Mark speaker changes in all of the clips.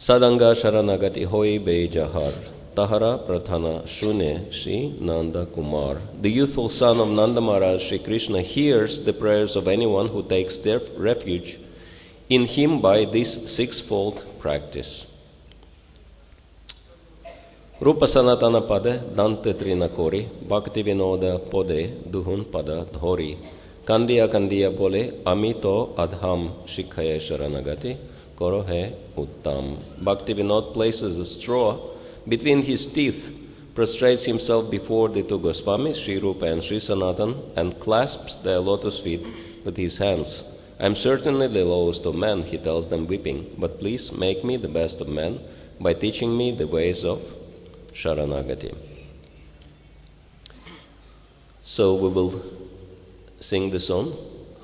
Speaker 1: Sadanga Sharanagati Hoi Be Jahar Tahara Prathana Shune Shri Nanda Kumar. The youthful son of Nanda Maharaj, Shri Krishna, hears the prayers of anyone who takes their refuge in him by this sixfold practice. Rupa Sanatana Pade Dante Trina Kori Bhakti Vinoda Pode Duhun Pada Dhori Kandiya Kandiya Bole Amito Adham Shikhaye Sharanagati Korohe Uttam. Bhakti Vinod places a straw between his teeth, prostrates himself before the two Goswamis, Sri Rupa and Sri Sanatan, and clasps their lotus feet with his hands. I am certainly the lowest of men, he tells them weeping, but please make me the best of men by teaching me the ways of Sharanagati. So we will sing the song.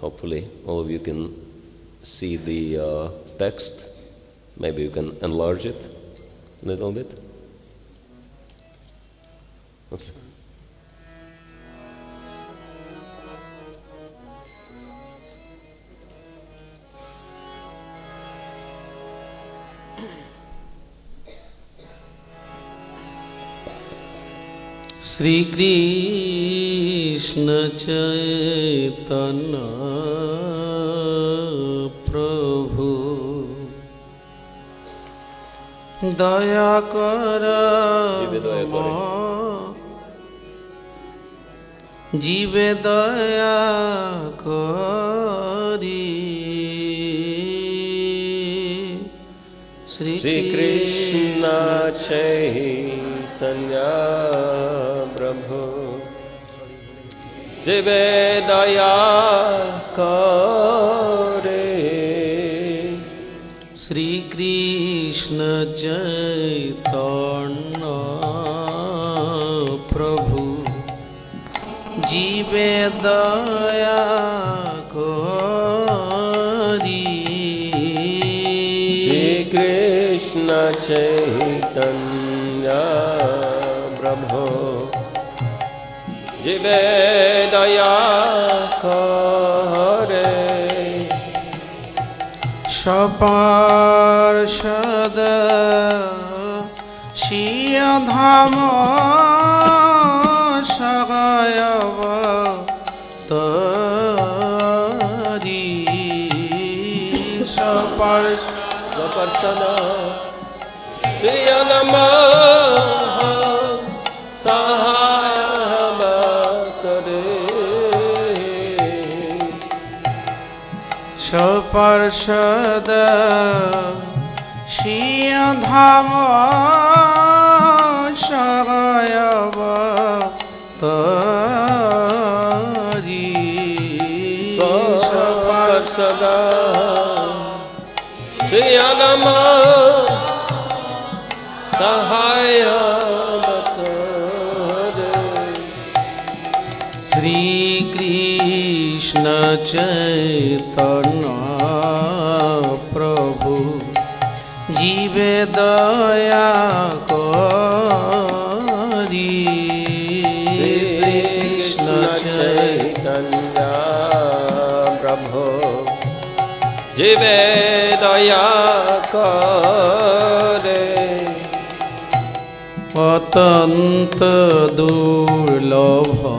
Speaker 1: Hopefully all of you can see the text. Maybe you can enlarge it a little bit. Okay.
Speaker 2: Shri Krishna Chaitanya Prabhu Daya Kara Jive Daya Kari
Speaker 1: Shri Krishna Chaitanya Prabhu Jive Daya Kare
Speaker 2: Shri Krishna Chaitanya Prabhu Jive Daya Kari
Speaker 1: Shri Krishna Chaitanya Prabhu Jive Daya Kare
Speaker 2: Shaparshada Shiyadhama Sagayava Tari
Speaker 1: Shaparshada Shiyadhama Sagayava Tari
Speaker 2: Shaparshada Shiyadhama Sagayava Tari
Speaker 1: Shaparshada Shiyadhama Sagayava Tari
Speaker 2: Shri Krishna Chaitanya Prabhu Jive Daya Kari
Speaker 1: Shri Krishna Chaitanya Prabhu Jive Daya Kare
Speaker 2: Atanta Durlabha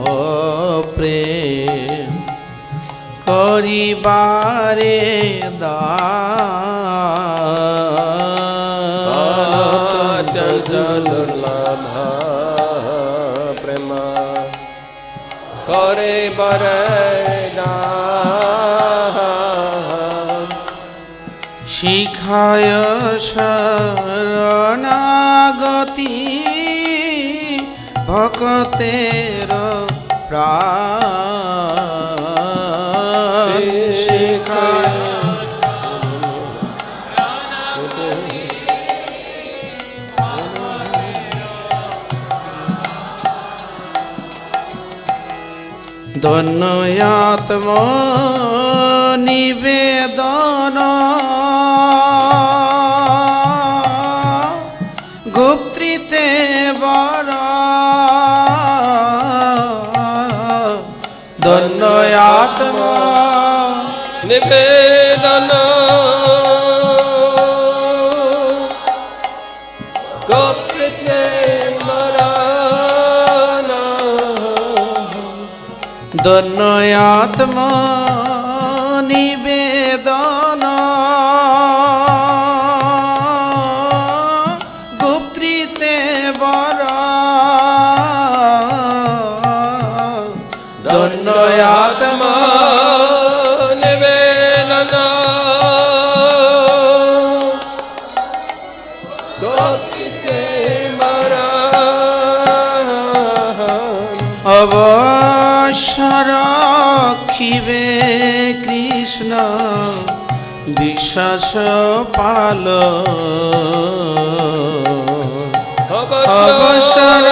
Speaker 2: Prem Karibare
Speaker 1: Atanta Durlabha Prema Karibare
Speaker 2: Shikhaya Sharanagati Bhaktera Pran Shikhaya Dhanayatma Nivedana Guptrite Vara Dhanayatma
Speaker 1: Nivedana
Speaker 2: দন্যয়াত্মা নিবেদন গুপ্তিতে বর দন্যয়াত্মা
Speaker 1: নিবেদন গুপ্তিতে বর
Speaker 2: অবসর রাখিবে কৃষ্ণ বিশ্বাস পাল অবসর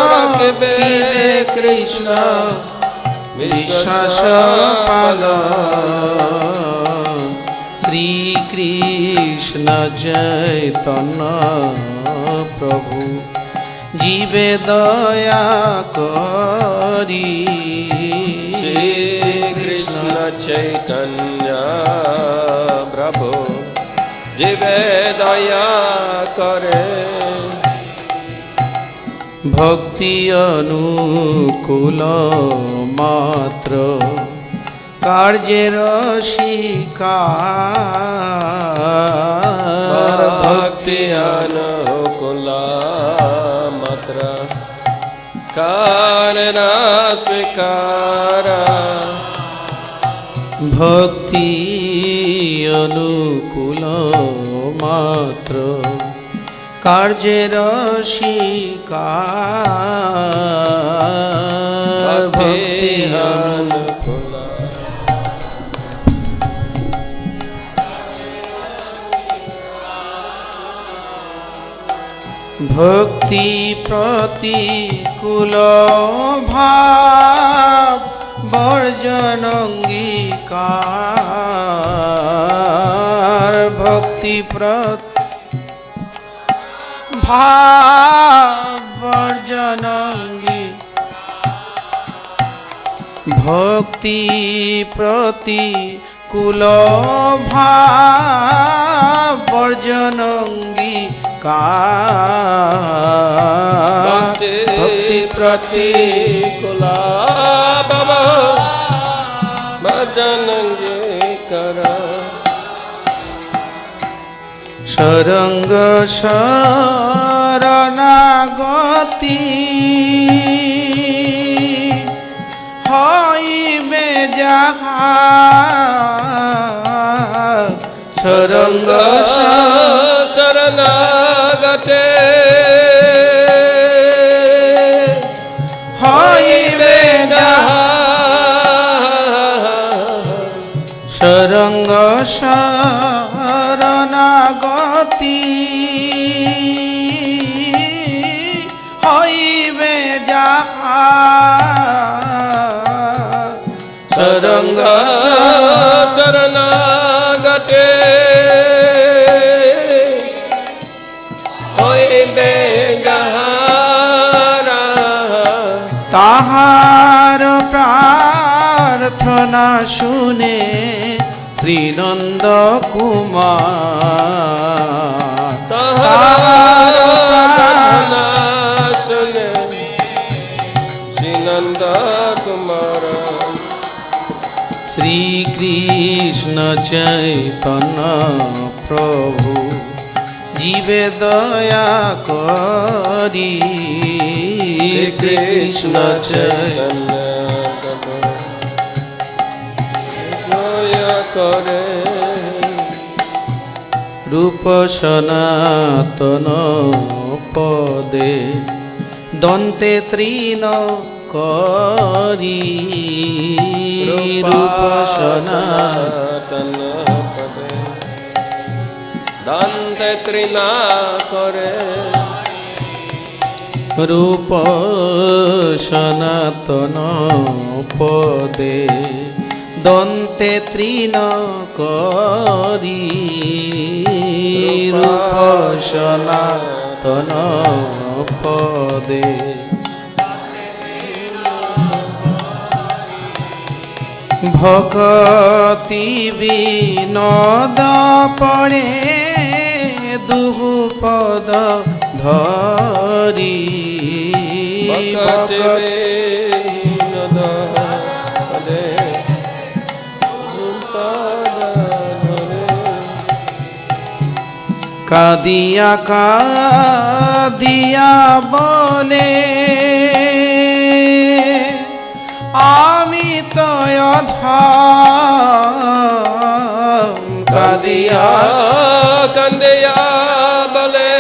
Speaker 2: রাখিবে কৃষ্ণ বিশ্বাস পাল শ্রীকৃষ্ণ চৈতন্য প্রভু জীবে দয়া করি
Speaker 1: শ্রী কৃষ্ণ চৈতন্য প্রভু জীবে দয়া করে
Speaker 2: ভক্তি অনুকূল মাত্র কার্যের শিকার
Speaker 1: ভক্তি অনুকূল মাত্র কারণ স্বীকার
Speaker 2: ভক্তি অনুকূল মাত্র কার্যের শিকার ভক্তি অনুকূল ভক্তি প্রতিকূল ভাব বর্জন অঙ্গীকার ভক্তি ভাব বর্জন ভক্তি প্রতিকূল ভাব বর্জন ভক্তি
Speaker 1: প্রতিকূল ভজন কর
Speaker 2: সরঙ্গ শরণাগতি হইবে যাহা সরঙ্গ
Speaker 1: শরণাগতে
Speaker 2: হইবে যাহা সরঙ্গ শরণাগতি হইবে যাহা সরঙ্গ
Speaker 1: শরণাগতে হইবে যাহা
Speaker 2: তাহার প্রার্থনা শুনে শ্রীনন্দ কুমার
Speaker 1: তাহার প্রার্থনা শুনে শ্রীনন্দ কুমার
Speaker 2: শ্রীকৃষ্ণ চৈতন্য প্রভু জীবে দয়া করি
Speaker 1: কৃষ্ণ চৈতন্য দয়া করে
Speaker 2: রূপ সনাতন পদে দন্তে তৃণ করি রূপ সনাতন
Speaker 1: পদে দন্তে তৃণ করে
Speaker 2: রূপ সনাতন পদে দন্তে তৃণ করি রূপ সনাতন পদে ভক্তি বিনোদ পড়ে দুহু পদ ধরি
Speaker 1: ভক্তি বিনোদ
Speaker 2: কাদিয়া কাদিয়া বলে আমি তো অধম কাদিয়া
Speaker 1: কান্দিয়া বলে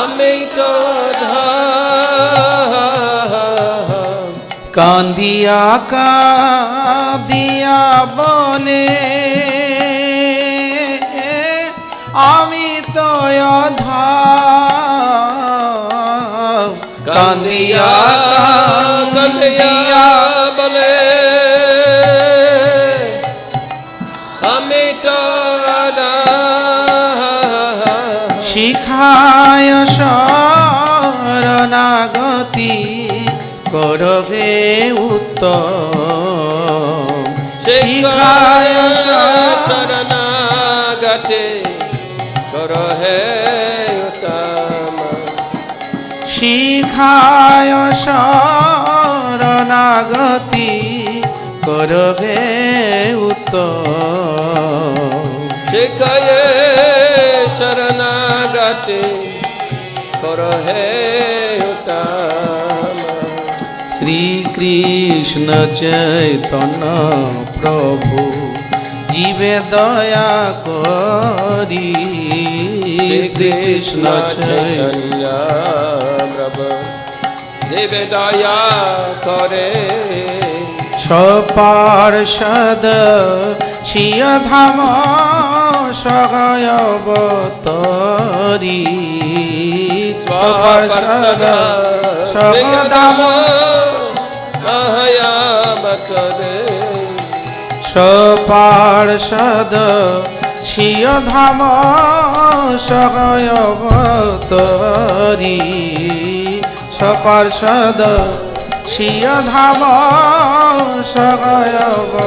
Speaker 1: আমি তো
Speaker 2: কান্দিয়া কাদিয়া বলে আমি তো অধম কান্দিয়া
Speaker 1: কান্দিয়া বলে আমি তো
Speaker 2: শিখায় শরণাগতি করবে উত্তম
Speaker 1: শিখায় শরণাগতি করহে উত্তম
Speaker 2: শিখায় শরণাগতি করবে উত্তম
Speaker 1: শিখায় শরণাগতি করহে উত্তম
Speaker 2: শ্রীকৃষ্ণ চৈতন্য প্রভু জীবে দয়া করি শ্রীকৃষ্ণ চৈতন্য
Speaker 1: প্রভু জীবে দয়া করে
Speaker 2: সপার্ষদ ছিয় ধাম সহায়বতরি সপার্ষদ সগদাম
Speaker 1: সহায়বতরে
Speaker 2: সপার্ষদ ছিয় ধাম সহায়বতরি সপার্ষদ ছিয় ধাম সহায়বতরি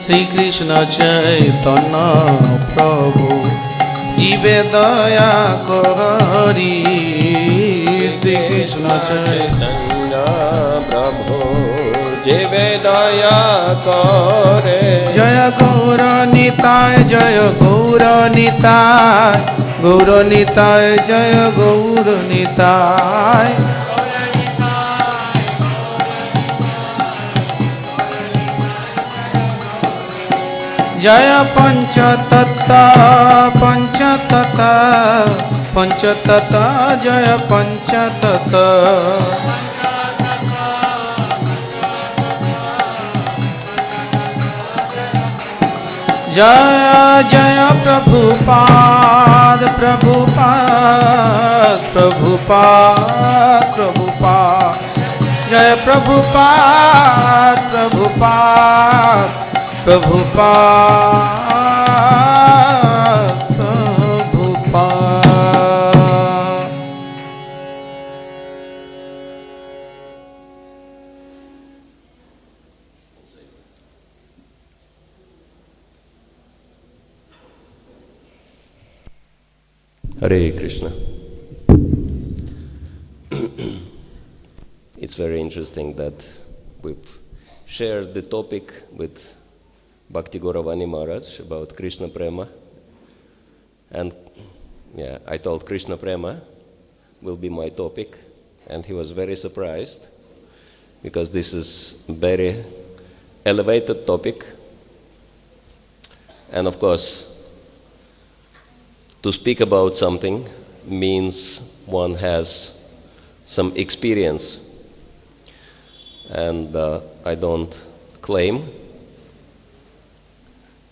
Speaker 2: শ্রীকৃষ্ণ চৈতন্য প্রভু জীবে দয়া করি শ্রীকৃষ্ণ
Speaker 1: চৈতন্য প্রভু জীবে দয়া করে
Speaker 2: জয় গৌর নিতায় জয় গৌর নিতায় গৌর নিতায় জয় গৌর নিতায় জয় পঞ্চতত্ত্ব পঞ্চতত্ত্ব পঞ্চতত্ত্ব জয় পঞ্চতত্ত্ব জয় জয় প্রভুপাদ প্রভুপাদ প্রভুপাদ প্রভুপাদ জয় Prabhupada Prabhupada Prabhupada Prabhupada
Speaker 1: Hare Krishna. It's very interesting that we've shared the topic with Bhakti Gauravani Maharaj about Krishna Prema. And yeah, I told Krishna Prema will be my topic, and he was very surprised because this is a very elevated topic. And of course, to speak about something means one has some experience. And I don't claim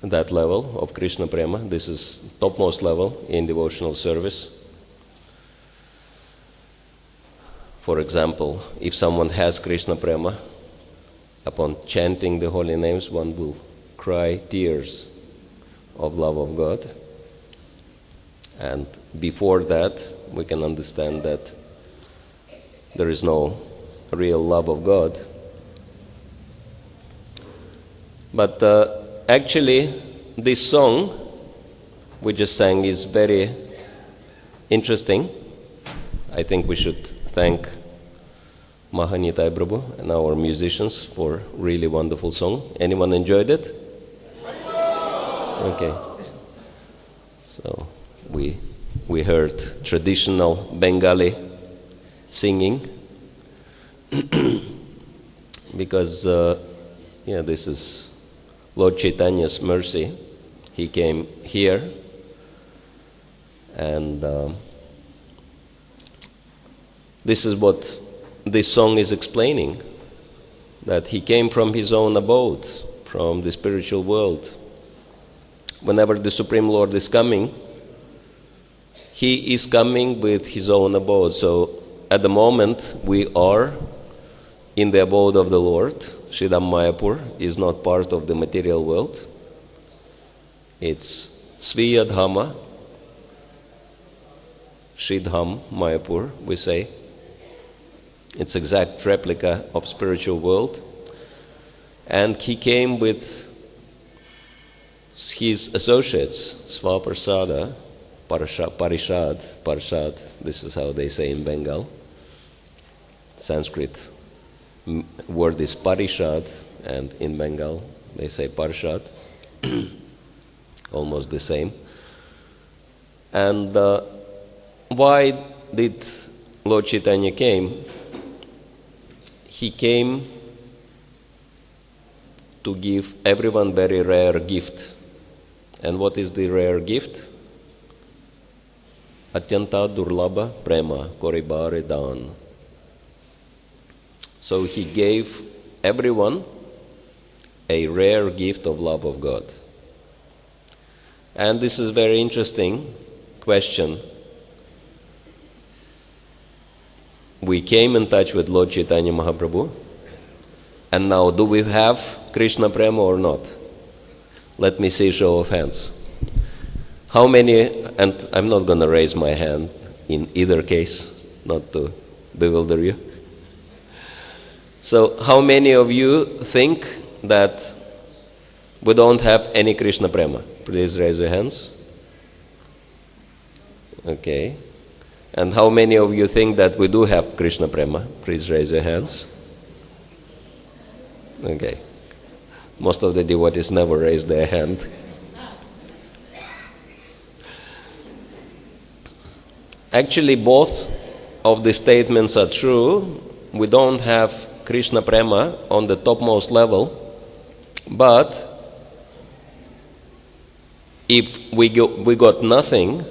Speaker 1: that level of Krishna Prema. This is topmost level in devotional service. For example, if someone has Krishna Prema, upon chanting the holy names, one will cry tears of love of God. And before that, we can understand that there is no real love of God. But actually, this song we just sang is very interesting. I think we should thank Mahanitai Prabhu and our musicians for really wonderful song. Anyone enjoyed it? Okay. So we heard traditional Bengali singing because this is Lord Chaitanya's mercy. He came here and this is what this song is explaining, that he came from his own abode, from the spiritual world. Whenever the Supreme Lord is coming, he is coming with his own abode. So at the moment we are in the abode of the Lord. Sridham Mayapur is not part of the material world. It's Sviya Dhamma, Sridham Mayapur, we say. It's exact replica of spiritual world. And he came with his associates, Svaprasada, Parishad, this is how they say in Bengal. Sanskrit word is Parishad, and in Bengal they say Parishad, almost the same. And why did Lord Chaitanya came? He came to give everyone very rare gift. And what is the rare gift? Atyanta durlabha prema koribare dan. So he gave everyone a rare gift of love of God. And this is a very interesting question. We came in touch with Lord Chaitanya Mahaprabhu, and now do we have Krishna Prema or not? Let me see show of hands. How many, and I'm not going to raise my hand in either case, not to bewilder you. So how many of you think that we don't have any Krishna Prema? Please raise your hands. Okay. And how many of you think that we do have Krishna Prema? Please raise your hands. Okay. Most of the devotees never raise their hand. Actually, both of the statements are true. We don't have Krishna Prema on the topmost level, but if we got nothing,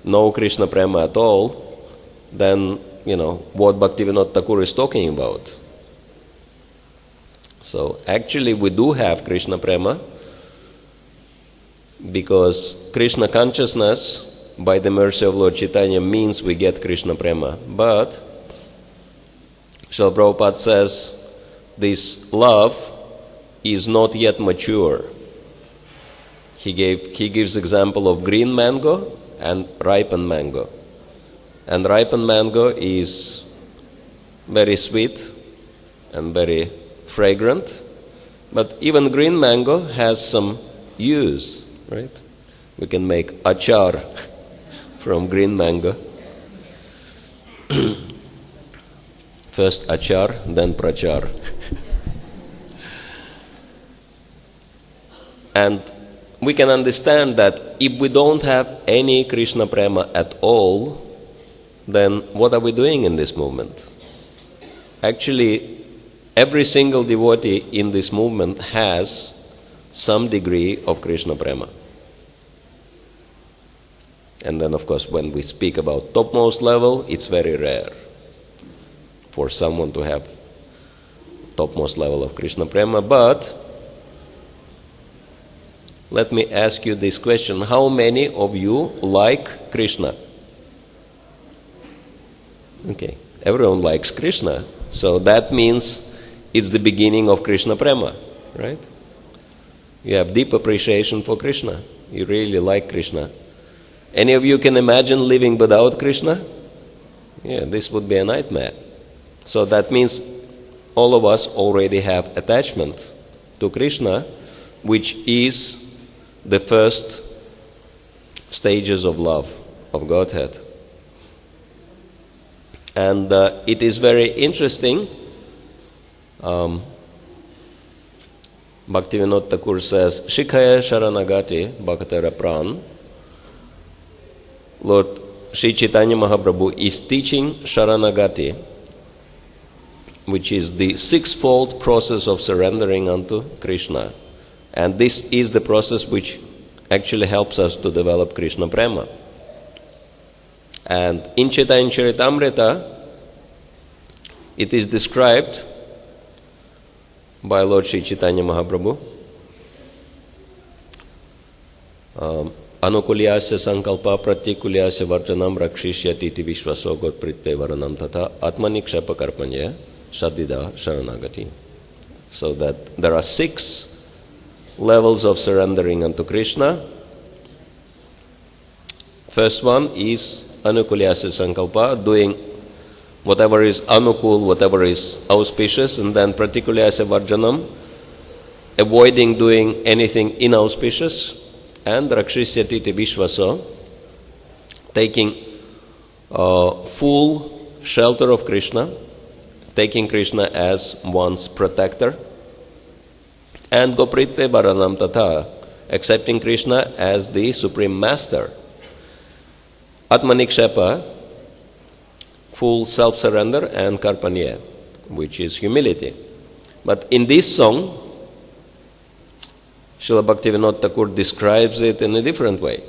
Speaker 1: no Krishna Prema at all, then, what Bhaktivinoda Thakur is talking about. So, actually we do have Krishna Prema because Krishna consciousness, by the mercy of Lord Chaitanya, means we get Krishna Prema. But Srila Prabhupada says this love is not yet mature. He gives example of green mango and ripened mango. And ripened mango is very sweet and very fragrant, but even green mango has some use, right? We can make achar from green mango. First achar, then prachar. And we can understand that if we don't have any Krishna Prema at all, then what are we doing in this movement? Actually, every single devotee in this movement has some degree of Krishna Prema. And then, of course, when we speak about topmost level, it's very rare for someone to have topmost level of Krishna Prema. But let me ask you this question. How many of you like Krishna? Okay, everyone likes Krishna. So that means it's the beginning of Krishna Prema, right? You have deep appreciation for Krishna. You really like Krishna. Any of you can imagine living without Krishna? Yeah, this would be a nightmare. So that means all of us already have attachment to Krishna, which is the first stages of love of Godhead. And it is very interesting. Bhaktivinoda Thakur says, Shikhaya Sharanagati Bhakatara Pran. Lord Sri Chaitanya Mahaprabhu is teaching Sharanagati, which is the sixfold process of surrendering unto Krishna. And this is the process which actually helps us to develop Krishna Prema. And in Chaitanya Charitamrita, it is described by Lord Sri Chaitanya Mahaprabhu. Anukulyasya sankalpa pratyikulyasya varjanam rakshishyati iti vishvaso gotpritve varanam tata atmanikshepa karpanya sadvida sharanagati. So that there are 6 levels of surrendering unto Krishna. First one is anukulyasya sankalpa, doing whatever is anukul, whatever is auspicious, and then pratyikulyasya varjanam, avoiding doing anything inauspicious, and rakshisyati te vishvasa, taking full shelter of Krishna, taking Krishna as one's protector, and gopritve varanam tata, accepting Krishna as the supreme master. Atmanikshepa, full self-surrender, and karpanya, which is humility. But in this song, Srila Bhaktivinoda Thakur describes it in a different way.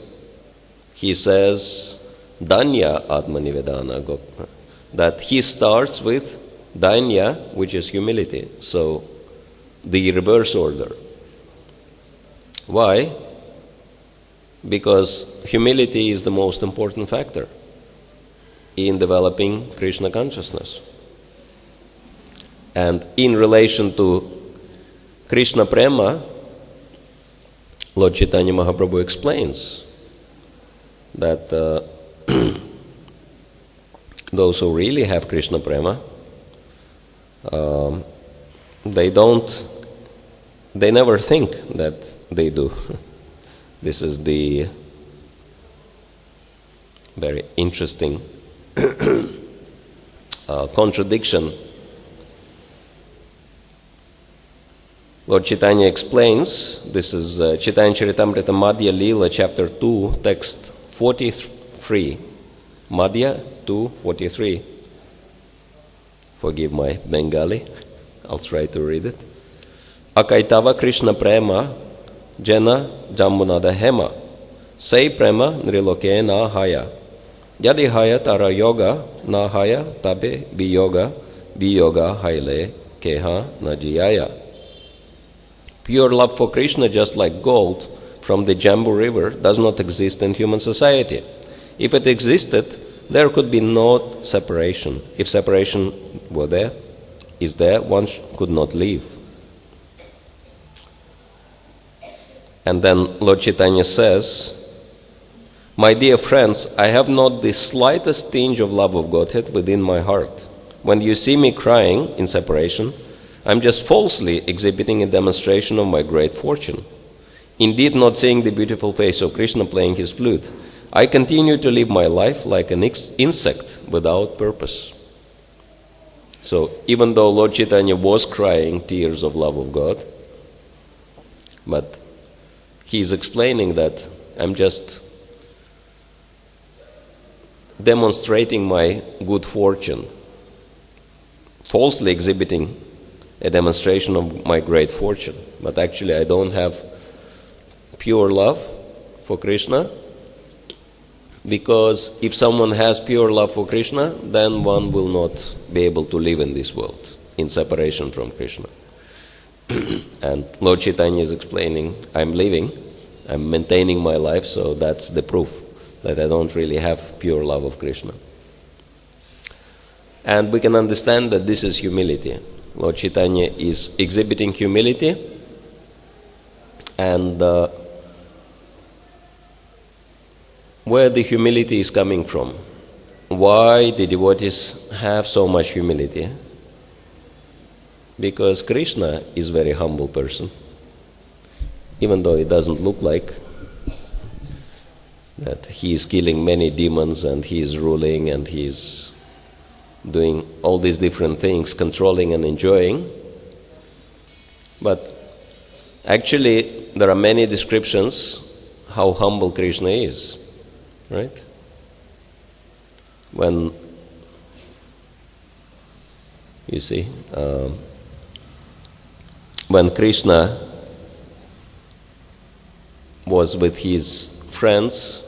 Speaker 1: He says, Danya Atmanivedana Gopna, that he starts with Danya, which is humility. So, the reverse order. Why? Because humility is the most important factor in developing Krishna consciousness. And in relation to Krishna Prema, Lord Chaitanya Mahaprabhu explains that those who really have Krishna Prema, they never think that they do. This is the very interesting contradiction. Lord Chaitanya explains, this is Chaitanya Charitamrita Madhya Leela, chapter 2, text 43. Madhya 2:43. Forgive my Bengali, I'll try to read it. Akaitava Krishna Prema Jena Jambunada Hema Sei Prema Nriloke Na Haya Yadi Haya Tara Yoga Na Haya Tabe Viyoga Haile Keha Najiyaya. Pure love for Krishna, just like gold from the Jambu river, does not exist in human society. If it existed, there could be no separation. If separation is there, one could not live. And then Lord Chaitanya says, My dear friends, I have not the slightest tinge of love of Godhead within my heart. When you see me crying in separation, I'm just falsely exhibiting a demonstration of my great fortune. Indeed, not seeing the beautiful face of Krishna playing his flute, I continue to live my life like an insect without purpose. So, even though Lord Chaitanya was crying tears of love of God, but he is explaining that I'm just demonstrating my good fortune, falsely exhibiting a demonstration of my great fortune. But actually I don't have pure love for Krishna, because if someone has pure love for Krishna, then one will not be able to live in this world in separation from Krishna. And Lord Chaitanya is explaining, I'm living, I'm maintaining my life, so that's the proof that I don't really have pure love of Krishna. And we can understand that this is humility. Lord Chaitanya is exhibiting humility, and where the humility is coming from. Why the devotees have so much humility? Because Krishna is a very humble person, even though it doesn't look like that he is killing many demons and he is ruling and he is doing all these different things, controlling and enjoying. But Actually, there are many descriptions how humble Krishna is, right? When, you see, when Krishna was with his friends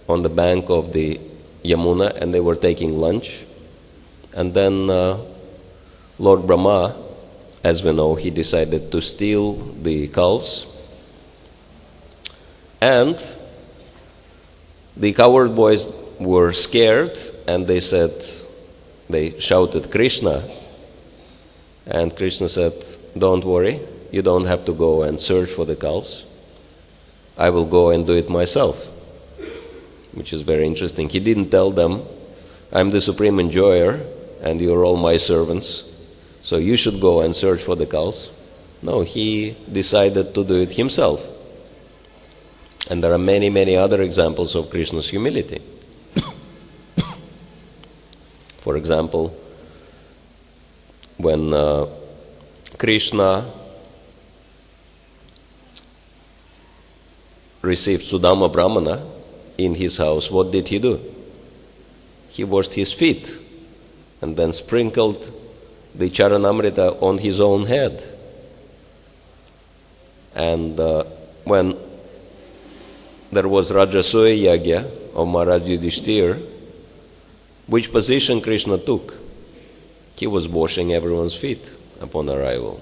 Speaker 1: on the bank of the Yamuna and they were taking lunch, and then Lord Brahma, as we know, he decided to steal the calves, and the cowherd boys were scared and they shouted Krishna, and Krishna said, "Don't worry, you don't have to go and search for the calves. I will go and do it myself," which is very interesting. He didn't tell them, "I'm the supreme enjoyer and you're all my servants, so you should go and search for the calves." No, he decided to do it himself. And there are many, many other examples of Krishna's humility. For example, when Krishna received Sudama Brahmana in his house, what did he do? He washed his feet and then sprinkled the Charanamrita on his own head. And when there was Rajasuya Yagya of Maharaj Yudhishthir, which position Krishna took? He was washing everyone's feet upon arrival.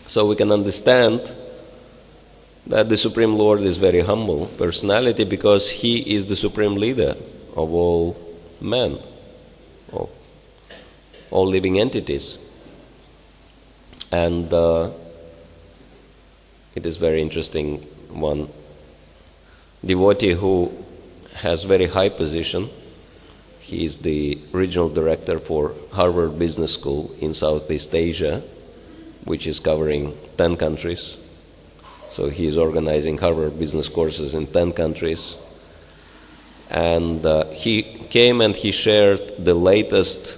Speaker 1: So we can understand that the Supreme Lord is very humble personality because he is the supreme leader of all men, of all living entities. And it is very interesting, one devotee who has very high position. He is the regional director for Harvard Business School in Southeast Asia, which is covering 10 countries. So he is organizing Harvard business courses in 10 countries. And he came and he shared the latest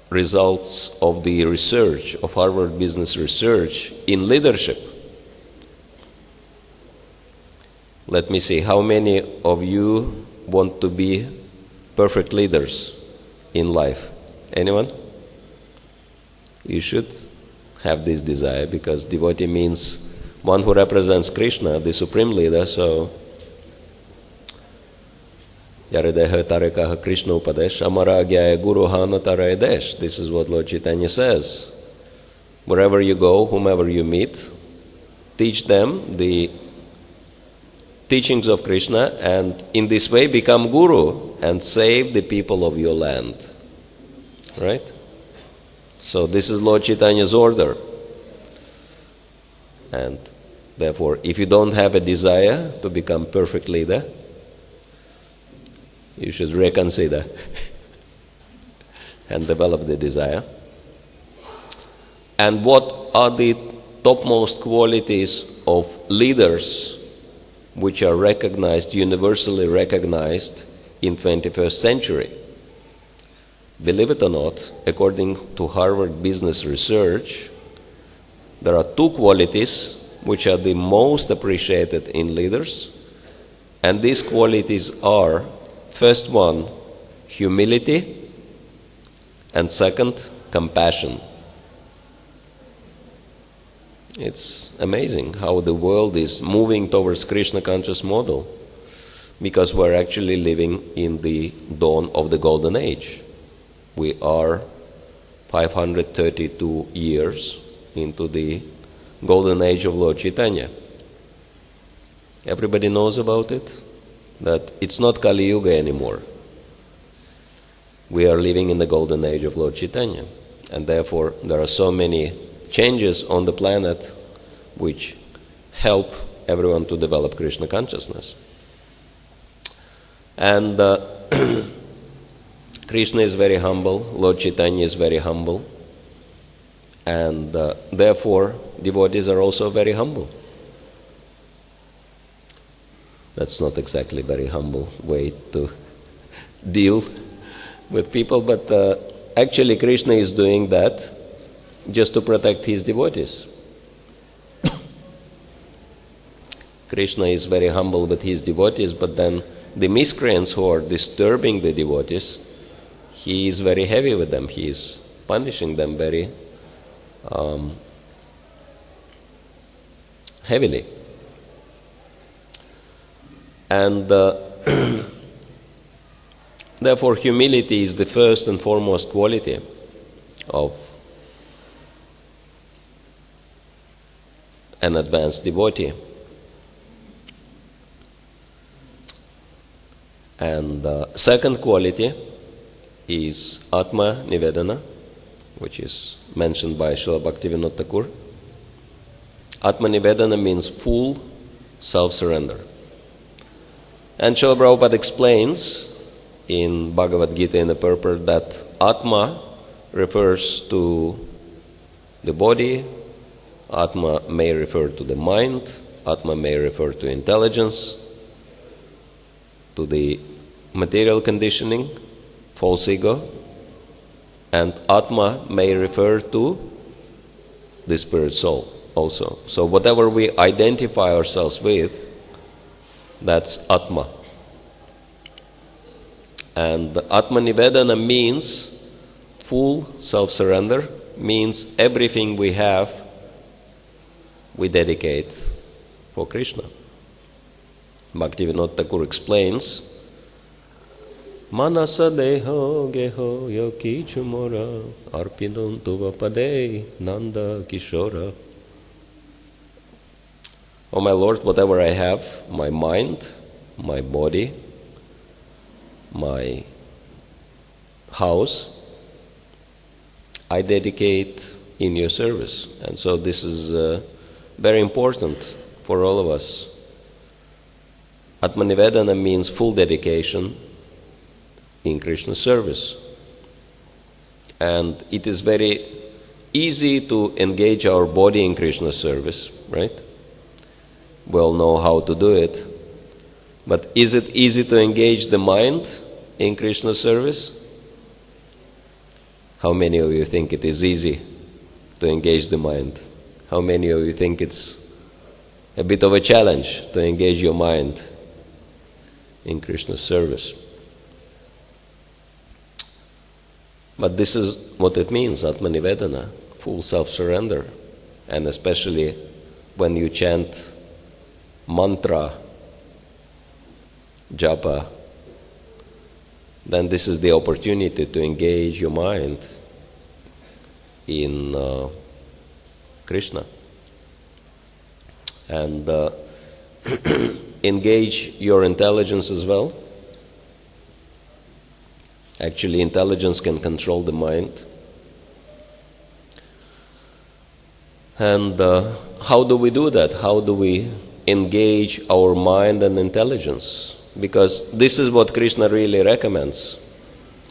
Speaker 1: results of the research, of Harvard Business Research in leadership. Let me see, how many of you want to be perfect leaders in life? Anyone? You should have this desire, because devotee means one who represents Krishna, the supreme leader. So Yaradeha Tarekaha Krishna Upadesh Amaragya Guru Hana Tarayadesh. This is what Lord Chaitanya says. Wherever you go, whomever you meet, teach them the teachings of Krishna, and in this way become Guru and save the people of your land. Right? So this is Lord Chaitanya's order. And therefore, if you don't have a desire to become perfect leader, you should reconsider and develop the desire. And what are the topmost qualities of leaders which are recognized, universally recognized in 21st century? Believe it or not, according to Harvard Business Research, there are two qualities which are the most appreciated in leaders, and these qualities are, first one, humility, and second, compassion. It's amazing how the world is moving towards Krishna conscious model, because we're actually living in the dawn of the golden age. We are 532 years into the golden age of Lord Chaitanya. Everybody knows about it, that it's not Kali Yuga anymore. We are living in the golden age of Lord Chaitanya, and therefore there are so many changes on the planet which help everyone to develop Krishna consciousness. And Krishna is very humble, Lord Chaitanya is very humble, and therefore devotees are also very humble. That's not exactly a very humble way to deal with people, but actually Krishna is doing that just to protect his devotees. Krishna is very humble with his devotees, but then the miscreants who are disturbing the devotees, he is very heavy with them. He is punishing them very heavily. And therefore, humility is the first and foremost quality of an advanced devotee. And the second quality is Atma Nivedana, which is mentioned by Srila Bhaktivinoda Thakur. Atma Nivedana means full self-surrender. And Srila Prabhupada explains in Bhagavad Gita in the purport that Atma refers to the body, Atma may refer to the mind, Atma may refer to intelligence, to the material conditioning, false ego, and Atma may refer to the spirit soul also. So whatever we identify ourselves with, that's Atma. And Atma Nivedana means full self-surrender, means everything we have, we dedicate for Krishna. Bhaktivinoda Thakur explains, Manasa deho geho yoki chumora arpinun tuvapade nanda kishora. Oh my Lord, whatever I have, my mind, my body, my house, I dedicate in your service. And so this is very important for all of us. Atma Nivedana means full dedication in Krishna's service. And it is very easy to engage our body in Krishna's service, right? We all know how to do it. But is it easy to engage the mind in Krishna's service? How many of you think it is easy to engage the mind? How many of you think it's a bit of a challenge to engage your mind in Krishna's service? But this is what it means, Atma Nivedana, full self-surrender. And especially when you chant mantra, japa, then this is the opportunity to engage your mind in Krishna. And engage your intelligence as well. Actually, intelligence can control the mind. And how do we do that? How do we engage our mind and intelligence? Because this is what Krishna really recommends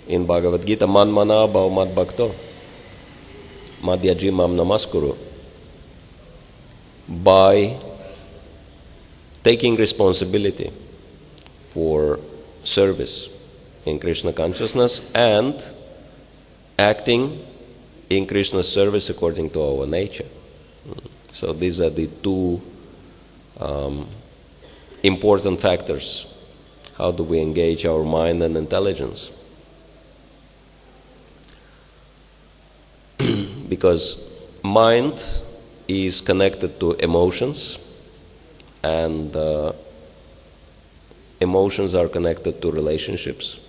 Speaker 1: in Bhagavad Gita. Man mana bhav mad bhakto madhyaji mam namaskuru. By taking responsibility for service in Krishna consciousness and acting in Krishna's service according to our nature. So these are the two important factors. How do we engage our mind and intelligence? Because mind is connected to emotions, and emotions are connected to relationships,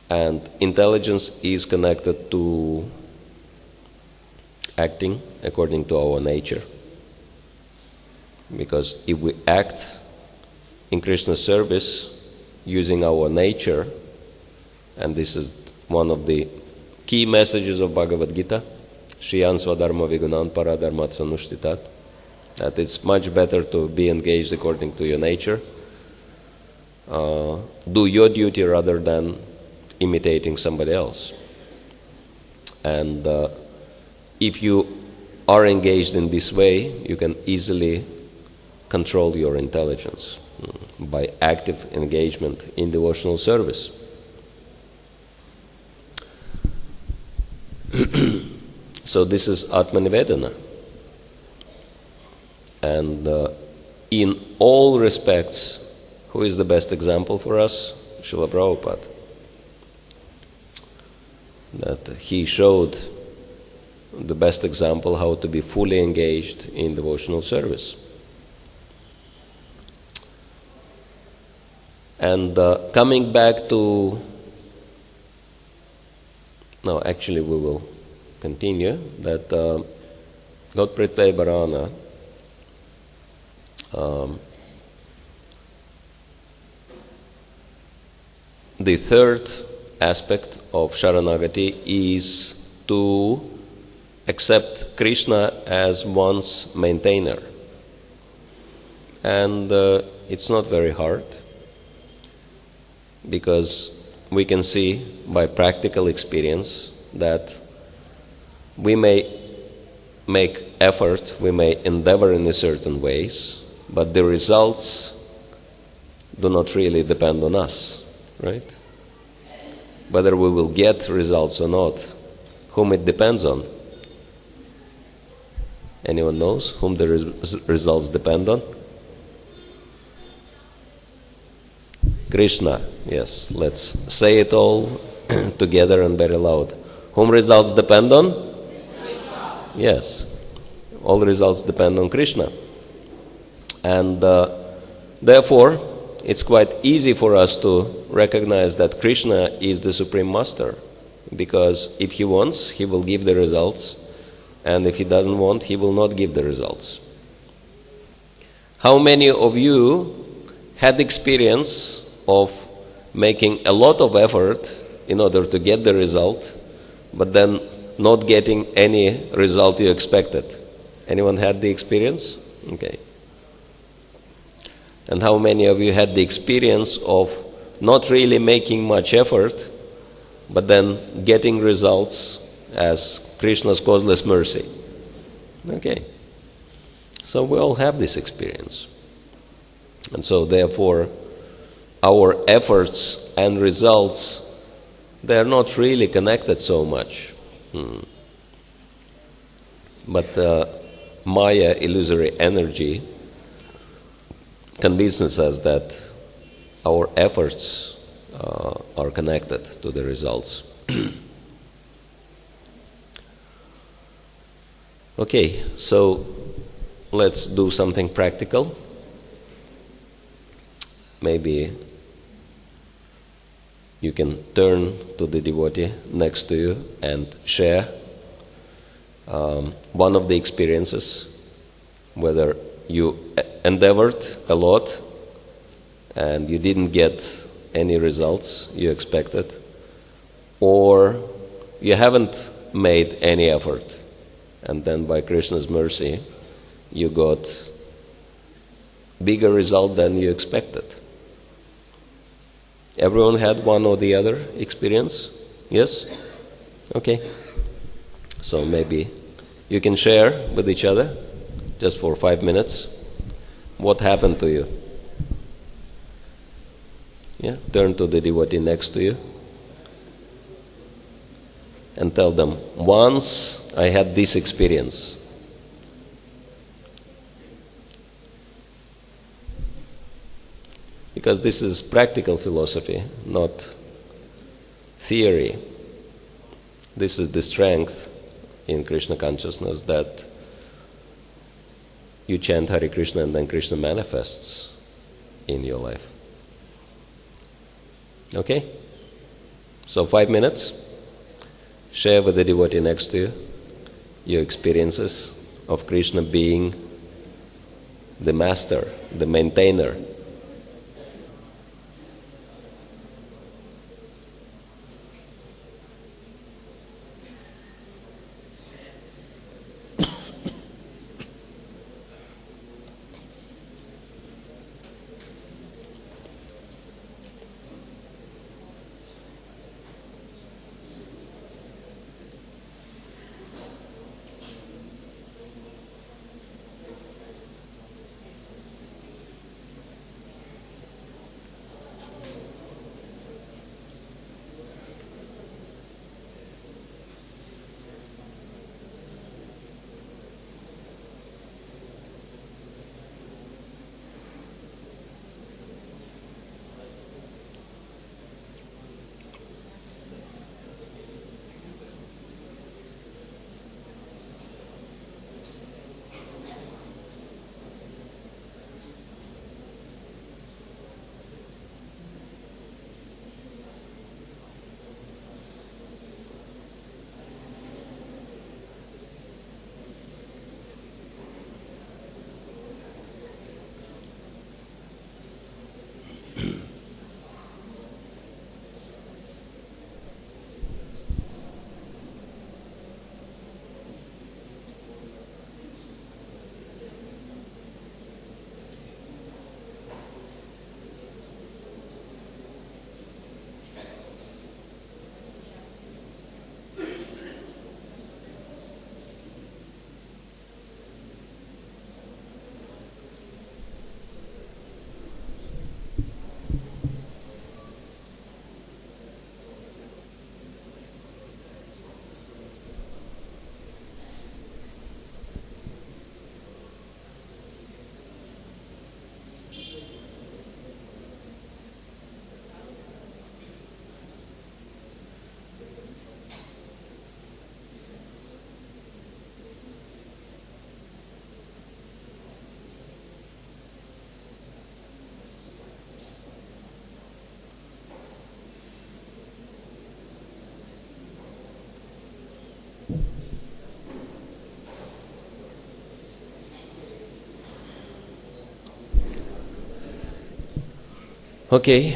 Speaker 1: and intelligence is connected to acting according to our nature. Because if we act in Krishna's service using our nature, and this is one of the key messages of Bhagavad Gita, Shriyan Swadharma Vigunan Paradharmat Sanushtitat, that it's much better to be engaged according to your nature, do your duty rather than imitating somebody else. And if you are engaged in this way, you can easily control your intelligence by active engagement in devotional service. So this is Atmanivedana. And in all respects, who is the best example for us? Srila Prabhupada. That he showed the best example how to be fully engaged in devotional service. And coming back to... No, actually we will continue. That Gotpritve Bharana the third aspect of Sharanagati is to accept Krishna as one's maintainer. And it's not very hard, because we can see by practical experience that we may make effort, we may endeavor in a certain ways, but the results do not really depend on us, right? Whether we will get results or not, whom it depends on? Anyone knows whom the results depend on? Krishna, yes. Let's say it all together and very loud. Whom results depend on? Krishna. Yes. All results depend on Krishna. And therefore, it's quite easy for us to recognize that Krishna is the Supreme Master. Because if he wants, he will give the results. And if he doesn't want, he will not give the results. How many of you had experience of making a lot of effort in order to get the result, but then not getting any result you expected? Anyone had the experience? Okay. And how many of you had the experience of not really making much effort, but then getting results as Krishna's causeless mercy? Okay. So we all have this experience. And so therefore, our efforts and results, they are not really connected so much. But Maya, illusory energy, convinces us that our efforts are connected to the results. Okay, so let's do something practical. Maybe you can turn to the devotee next to you and share one of the experiences, whether you endeavored a lot and you didn't get any results you expected, or you haven't made any effort, and then by Krishna's mercy you got bigger result than you expected. Everyone had one or the other experience? Yes? Okay. So maybe you can share with each other just for 5 minutes what happened to you. Yeah? Turn to the devotee next to you and tell them, once I had this experience. Because this is practical philosophy, not theory. This is the strength in Krishna consciousness, that you chant Hare Krishna and then Krishna manifests in your life. Okay? So 5 minutes. Share with the devotee next to you your experiences of Krishna being the master, the maintainer. Okay.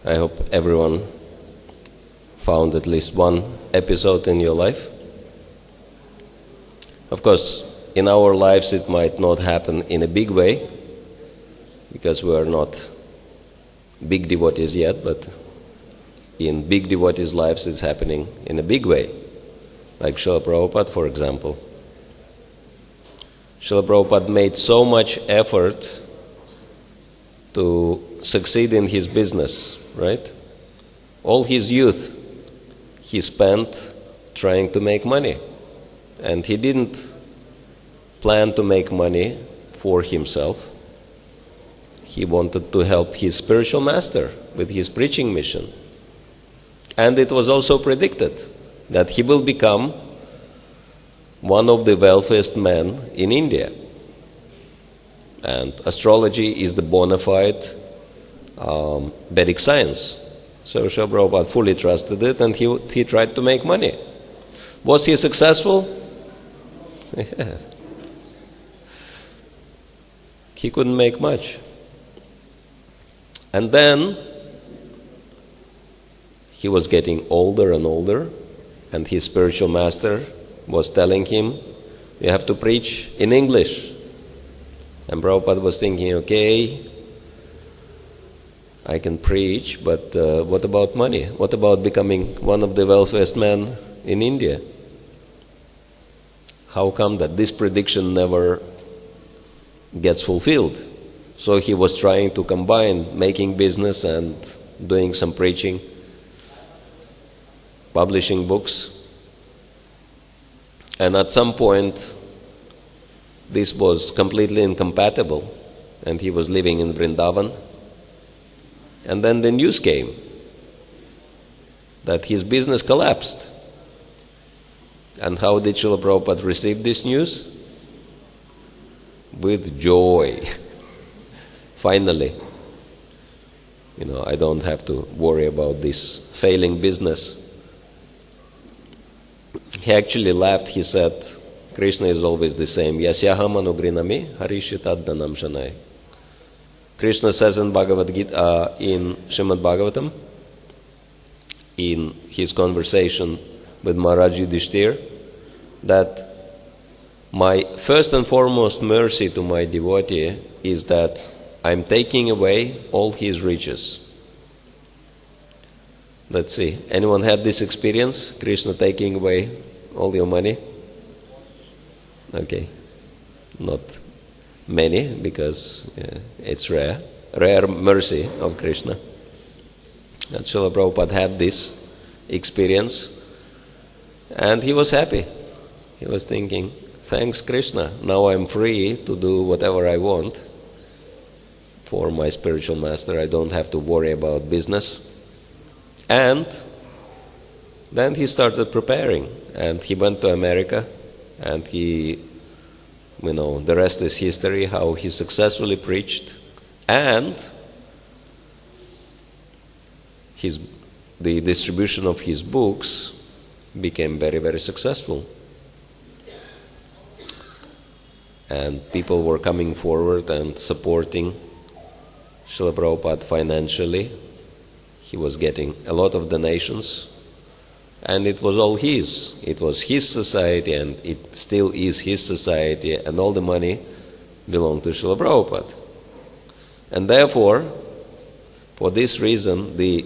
Speaker 1: I hope everyone found at least one episode in your life. Of course, in our lives it might not happen in a big way, because we are not big devotees yet, but in big devotees' lives it's happening in a big way. Like Srila Prabhupada, for example. Srila Prabhupada made so much effort to succeed in his business, right? All his youth he spent trying to make money. And he didn't plan to make money for himself. He wanted to help his spiritual master with his preaching mission. And it was also predicted that he will become one of the wealthiest men in India. And astrology is the bona fide Vedic science. So Srila Prabhupada fully trusted it, and he tried to make money. Was he successful? Yeah. He couldn't make much. And then he was getting older and older, and his spiritual master was telling him, you have to preach in English. And Prabhupada was thinking, okay, I can preach, but what about money? What about becoming one of the wealthiest men in India? How come that this prediction never gets fulfilled? So he was trying to combine making business and doing some preaching, publishing books. And at some point, this was completely incompatible, and he was living in Vrindavan. And then the news came that his business collapsed. And how did Srila Prabhupada receive this news? With joy. Finally, I don't have to worry about this failing business. He actually laughed. He said, Krishna is always the same. Yasyaham anugrinami harishitaddanam shanai. Krishna says in Bhagavad Gita, in Srimad Bhagavatam, in his conversation with Maharaj Yudhishthir, that my first and foremost mercy to my devotee is that I'm taking away all his riches. Let's see, anyone had this experience? Krishna taking away all your money? Okay, not many, because it's rare mercy of Krishna. And Srila Prabhupada had this experience, and he was happy. He was thinking, thanks Krishna, now I'm free to do whatever I want for my spiritual master. I don't have to worry about business. And then he started preparing, and he went to America, and the rest is history, how he successfully preached, and the distribution of his books became very, very successful. And people were coming forward and supporting Srila Prabhupada financially. He was getting a lot of donations, and it was all his. It was his society, and it still is his society, and all the money belonged to Srila Prabhupada. And therefore, for this reason, the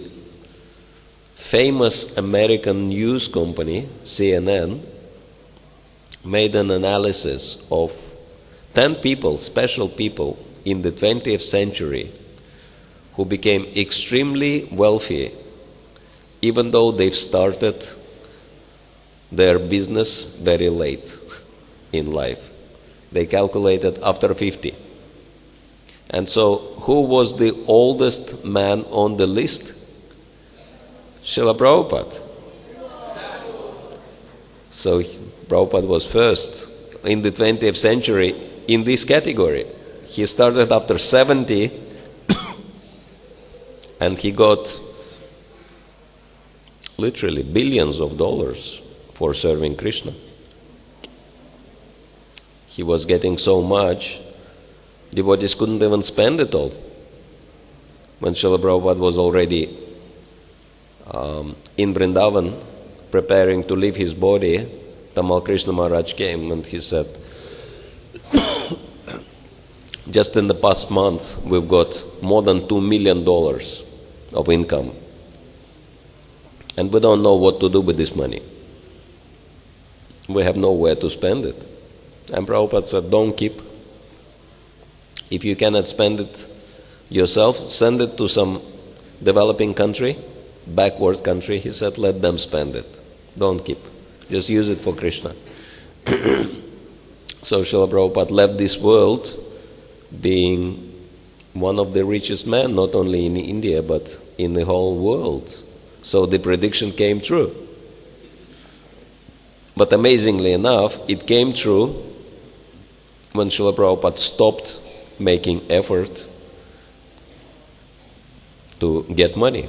Speaker 1: famous American news company, CNN, made an analysis of 10 people, special people, in the 20th century who became extremely wealthy, even though they've started their business very late in life. They calculated after 50. And so, who was the oldest man on the list? Srila Prabhupada. So, Prabhupada was first in the 20th century in this category. He started after 70, and he got literally billions of dollars for serving Krishna. He was getting so much Devotees couldn't even spend it all. When Srila Prabhupada was already in Vrindavan, preparing to leave his body, Tamal Krishna Maharaj came and he said, just in the past month, we've got more than $2 million of income. And we don't know what to do with this money. We have nowhere to spend it. And Prabhupada said, don't keep. If you cannot spend it yourself, send it to some developing country, backward country. He said, let them spend it. Don't keep. Just use it for Krishna. So Srila Prabhupada left this world being one of the richest men, not only in India, but in the whole world. So the prediction came true. But amazingly enough, it came true when Srila Prabhupada stopped making effort to get money.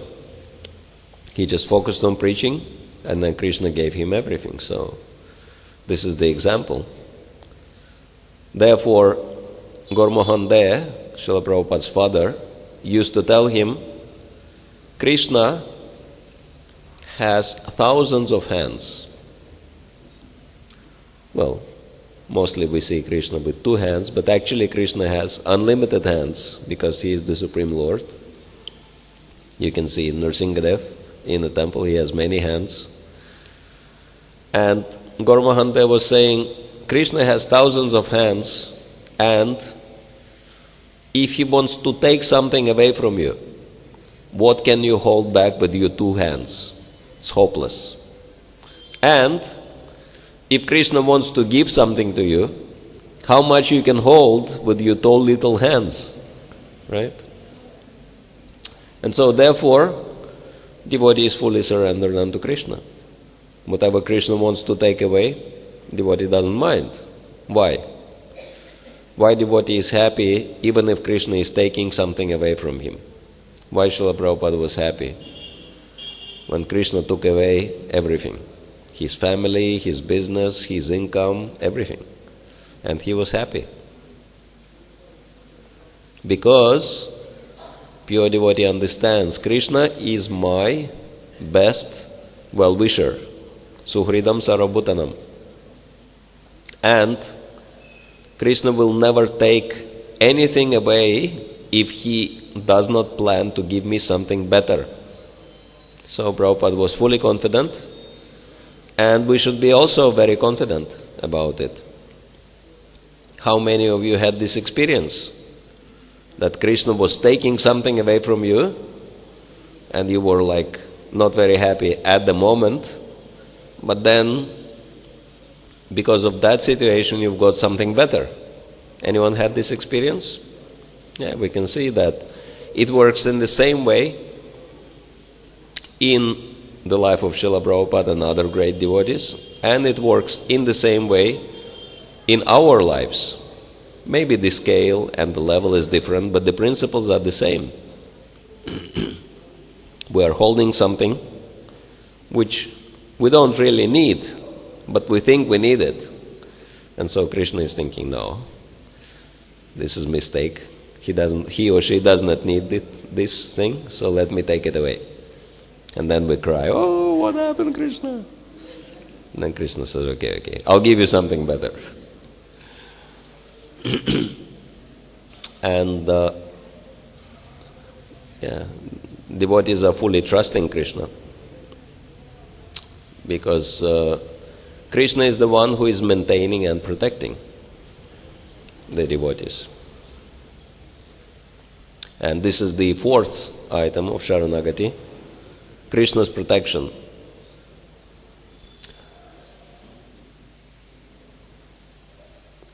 Speaker 1: He just focused on preaching, and then Krishna gave him everything. So this is the example. Therefore, Gormohan De, Srila Prabhupada's father, used to tell him, Krishna has thousands of hands. Well, mostly we see Krishna with 2 hands, but actually Krishna has unlimited hands because he is the Supreme Lord. You can see Nrsingadev in the temple, he has many hands. And Gormahante was saying, Krishna has thousands of hands, and if he wants to take something away from you, what can you hold back with your 2 hands? It's hopeless. And if Krishna wants to give something to you, how much you can hold with your 2 little hands, right? And so therefore, devotee is fully surrendered unto Krishna. Whatever Krishna wants to take away, devotee doesn't mind. Why? Why devotee is happy even if Krishna is taking something away from him? Why Srila Prabhupada was happy when Krishna took away everything? His family, his business, his income, everything. And he was happy. Because pure devotee understands Krishna is my best well-wisher. Suhridam Sarvabhutanam. And Krishna will never take anything away if he does not plan to give me something better. So Prabhupada was fully confident, and we should be also very confident about it. How many of you had this experience? That Krishna was taking something away from you, and you were like not very happy at the moment, but then because of that situation you've got something better. Anyone had this experience? Yeah, we can see that it works in the same way in the life of Srila Prabhupada and other great devotees, and it works in the same way in our lives. Maybe the scale and the level is different, but the principles are the same. We are holding something which we don't really need, but we think we need it. And so Krishna is thinking, no, this is a mistake. He or she does not need this thing, so let me take it away. And then we cry, oh, what happened, Krishna? And then Krishna says, okay, I'll give you something better. And devotees are fully trusting Krishna, because Krishna is the one who is maintaining and protecting the devotees. And this is the 4th item of Sharanagati, Krishna's protection.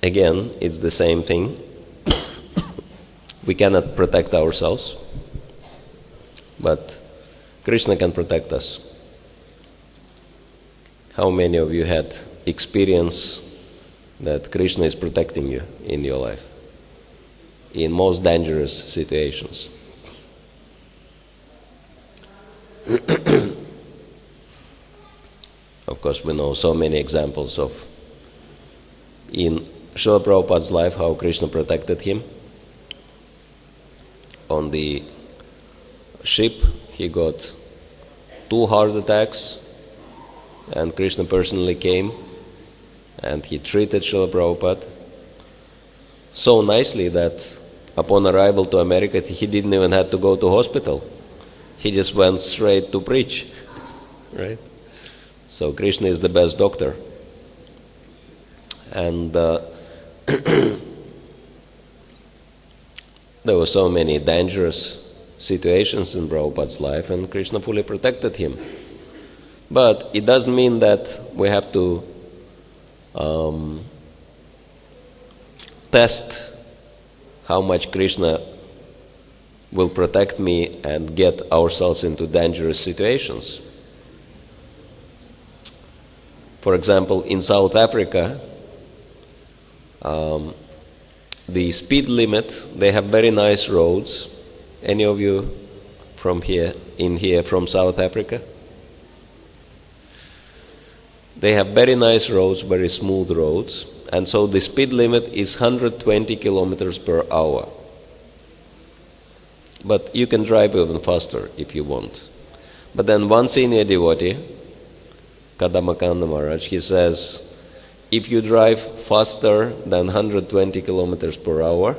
Speaker 1: Again, it's the same thing. We cannot protect ourselves, but Krishna can protect us. How many of you had experience that Krishna is protecting you in your life in most dangerous situations? Of course, we know so many examples of in Srila Prabhupada's life how Krishna protected him. on the ship, he got 2 heart attacks, and Krishna personally came and he treated Srila Prabhupada so nicely that upon arrival to America, he didn't even have to go to hospital. He just went straight to preach, right? So Krishna is the best doctor. And there were so many dangerous situations in Prabhupada's life, and Krishna fully protected him. But it doesn't mean that we have to test how much Krishna will protect me and get ourselves into dangerous situations. For example, in South Africa, the speed limit, they have very nice roads. Any of you from here from South Africa? They have very nice roads, very smooth roads, and so the speed limit is 120 kilometers per hour. But you can drive even faster if you want. But then one senior devotee, Kadamakanda Maharaj, he says, if you drive faster than 120 kilometers per hour,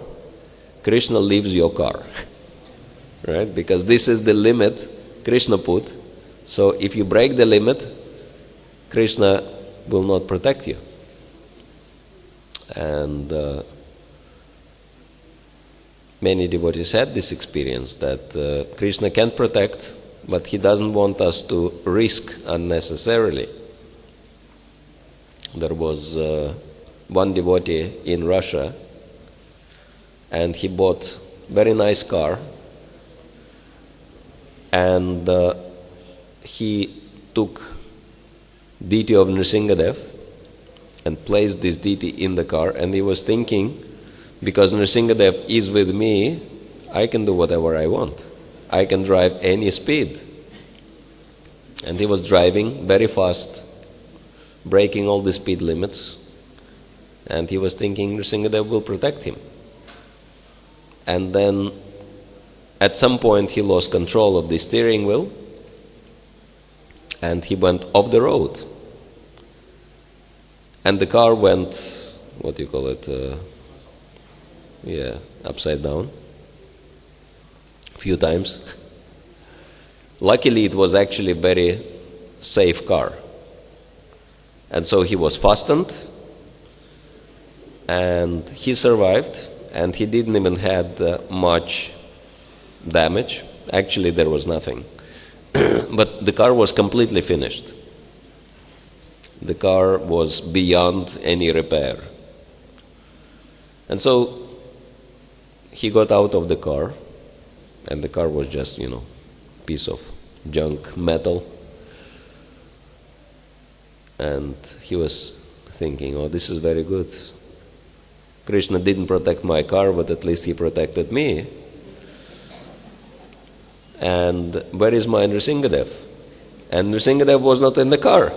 Speaker 1: Krishna leaves your car. Right? Because this is the limit Krishna put. So if you break the limit, Krishna will not protect you. And many devotees had this experience that Krishna can protect, but he doesn't want us to risk unnecessarily. There was one devotee in Russia, and he bought a very nice car, and he took deity of Nrsingadev and placed this deity in the car, and he was thinking, because Nrsingadev is with me, I can do whatever I want. I can drive any speed. And he was driving very fast, breaking all the speed limits, and he was thinking Nrsingadev will protect him. And then at some point he lost control of the steering wheel, and he went off the road. And the car went, upside down a few times. Luckily, it was actually a very safe car. And so he was fastened, and he survived, and he didn't even have much damage. Actually, there was nothing. But the car was completely finished. The car was beyond any repair. And so he got out of the car, and the car was just, piece of junk metal. And he was thinking, oh, this is very good. Krishna didn't protect my car, but at least he protected me. And where is my Nrsingadev? And Nrsingadev was not in the car.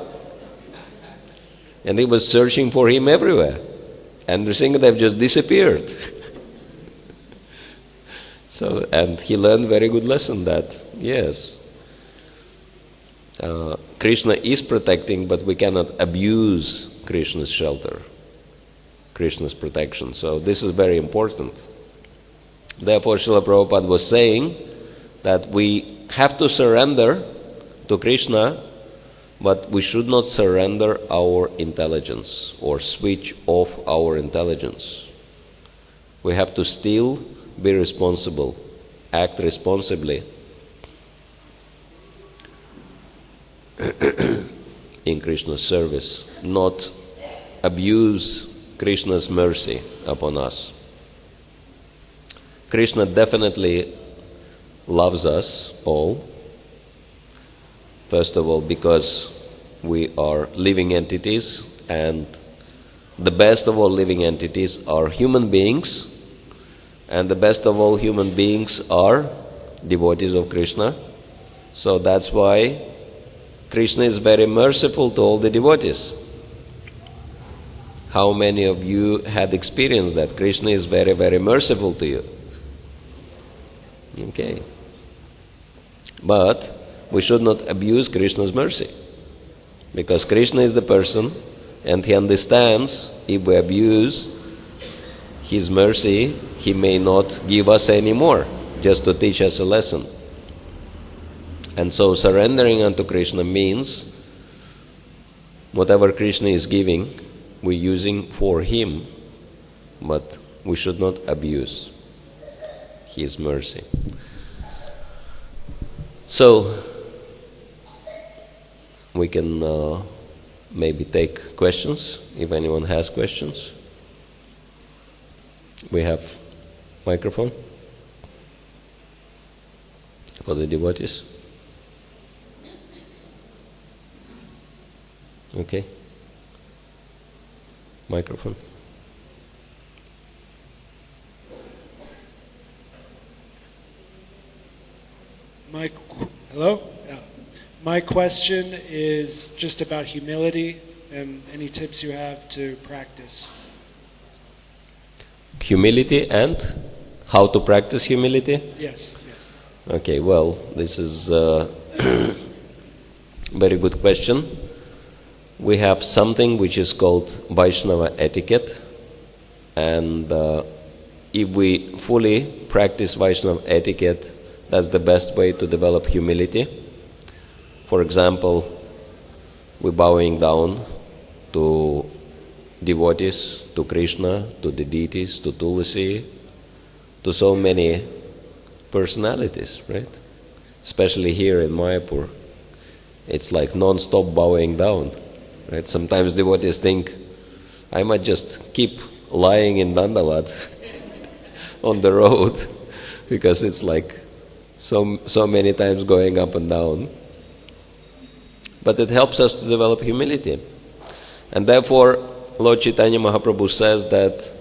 Speaker 1: And he was searching for him everywhere. And Nrsingadev just disappeared. And he learned a very good lesson that, yes, Krishna is protecting, but we cannot abuse Krishna's shelter, Krishna's protection. So this is very important. Therefore, Srila Prabhupada was saying that we have to surrender to Krishna, but we should not surrender our intelligence or switch off our intelligence. We have to still be responsible, act responsibly in Krishna's service, not abuse Krishna's mercy upon us. Krishna definitely loves us all. First of all, because we are living entities, and the best of all living entities are human beings, and the best of all human beings are devotees of Krishna. So that's why Krishna is very merciful to all the devotees. How many of you had experienced that Krishna is very, very merciful to you? Okay. But we should not abuse Krishna's mercy. Because Krishna is the person, and he understands if we abuse his mercy, he may not give us any more, just to teach us a lesson. And so surrendering unto Krishna means whatever Krishna is giving, we're using for him, but we should not abuse his mercy. So we can maybe take questions, if anyone has questions. We have microphone for the devotees. Okay. Microphone.
Speaker 3: Hello? Yeah. My question is just about humility and any tips you have to practice.
Speaker 1: Humility and how to practice humility?
Speaker 3: Yes, yes.
Speaker 1: Okay, well, this is a very good question. We have something which is called Vaishnava etiquette, and if we fully practice Vaishnava etiquette, that's the best way to develop humility. For example, we're bowing down to devotees, to Krishna, to the deities, to Tulasi, to so many personalities, right? Especially here in Mayapur. It's like non-stop bowing down, right? Sometimes devotees think, I might just keep lying in Dandavat on the road because it's like so many times going up and down. But it helps us to develop humility. And therefore, Lord Chaitanya Mahaprabhu says that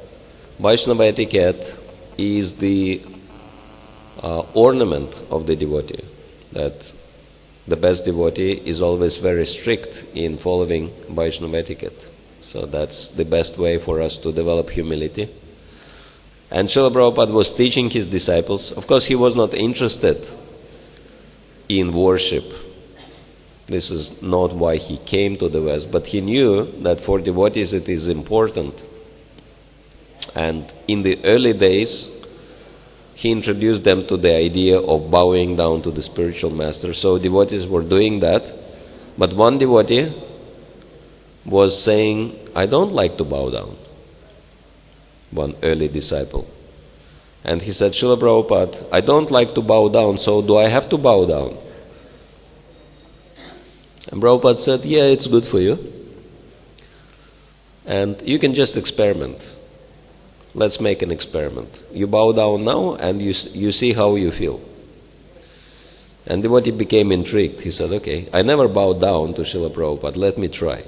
Speaker 1: Vaishnava etiquette is the ornament of the devotee, that the best devotee is always very strict in following Vaishnava etiquette. So that's the best way for us to develop humility. And Srila Prabhupada was teaching his disciples. Of course, he was not interested in worship. This is not why he came to the West, but he knew that for devotees it is important. And in the early days, he introduced them to the idea of bowing down to the spiritual master. So devotees were doing that. But one devotee was saying, I don't like to bow down. One early disciple. And he said, Srila Prabhupada, I don't like to bow down, so do I have to bow down? And Prabhupada said, yeah, it's good for you. And you can just experiment. Let's make an experiment. You bow down now and you see how you feel. And the devotee became intrigued. He said, okay, I never bowed down to Srila Prabhupada, let me try.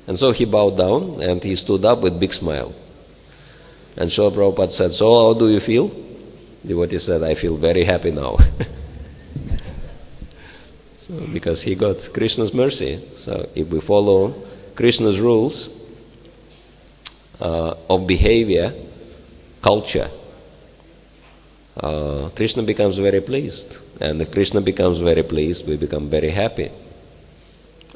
Speaker 1: And so he bowed down and he stood up with big smile. And Srila Prabhupada said, so how do you feel? The devotee said, I feel very happy now. So, because he got Krishna's mercy. So if we follow Krishna's rules of behavior, culture, Krishna becomes very pleased. And if Krishna becomes very pleased, we become very happy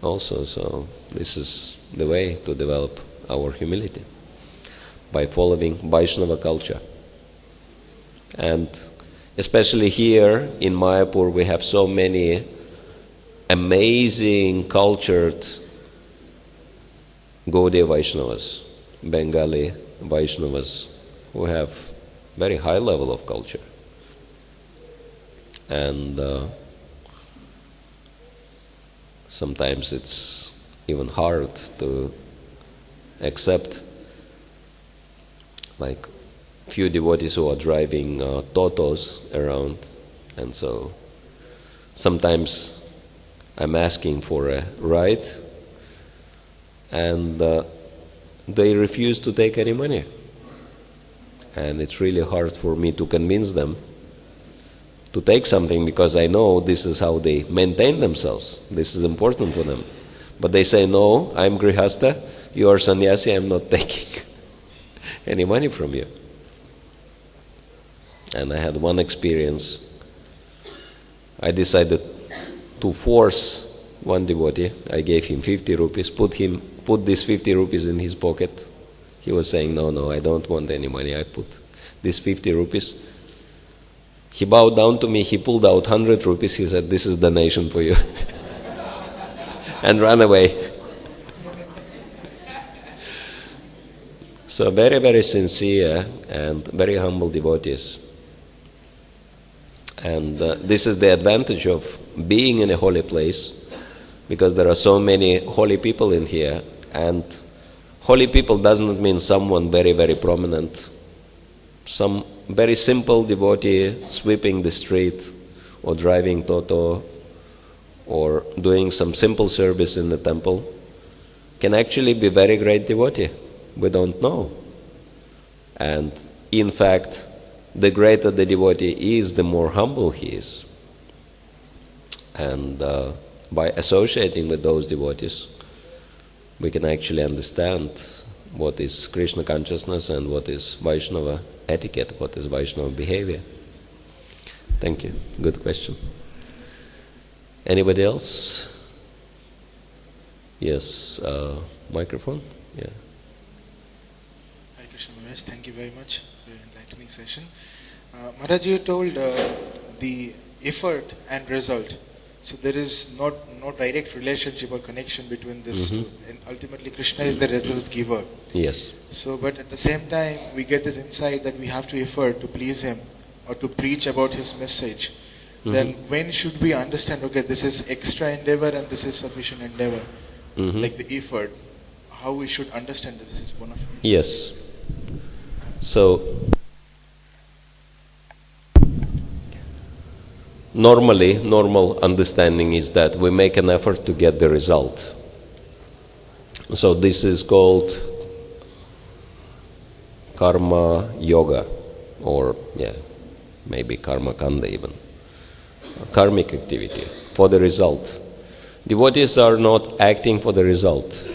Speaker 1: also. So this is the way to develop our humility, by following Vaishnava culture. And especially here in Mayapur, we have so many amazing, cultured Gaudiya Vaishnavas, Bengali Vaishnavas, who have very high level of culture. And sometimes it's even hard to accept, like few devotees who are driving totos around, and so sometimes I'm asking for a ride and they refuse to take any money, and it's really hard for me to convince them to take something, because I know this is how they maintain themselves, this is important for them. But they say, no, I'm Grihastha, you are sannyasi, I'm not taking any money from you. And I had one experience. I decided to force one devotee. I gave him 50 rupees, put this 50 rupees in his pocket. He was saying, no, I don't want any money. I put this 50 rupees. He bowed down to me, he pulled out 100 rupees, he said, this is donation for you. And ran away. So very, very sincere and very humble devotees. And this is the advantage of being in a holy place, because there are so many holy people in here. And holy people does not mean someone very, very prominent. Some very simple devotee sweeping the street or driving Toto or doing some simple service in the temple can actually be very great devotee. We don't know. And in fact, the greater the devotee is, the more humble he is. And by associating with those devotees, we can actually understand what is Krishna consciousness and what is Vaishnava etiquette, what is Vaishnava behavior. Thank you. Good question. Anybody else? Yes, microphone? Yeah.
Speaker 4: Hare Krishna Maharaj, thank you very much for your enlightening session. Maharaj, you told the effort and result. So there is no direct relationship or connection between this two. And ultimately Krishna is the result giver.
Speaker 1: Yes.
Speaker 4: So, but at the same time, we get this insight that we have to effort to please him or to preach about his message. Then when should we understand, okay, this is extra endeavor and this is sufficient endeavor? Like the effort, how we should understand that this is bona fide?
Speaker 1: Yes. So, normal understanding is that we make an effort to get the result. So this is called karma yoga, or maybe karma kanda even. Karmic activity for the result. Devotees are not acting for the result.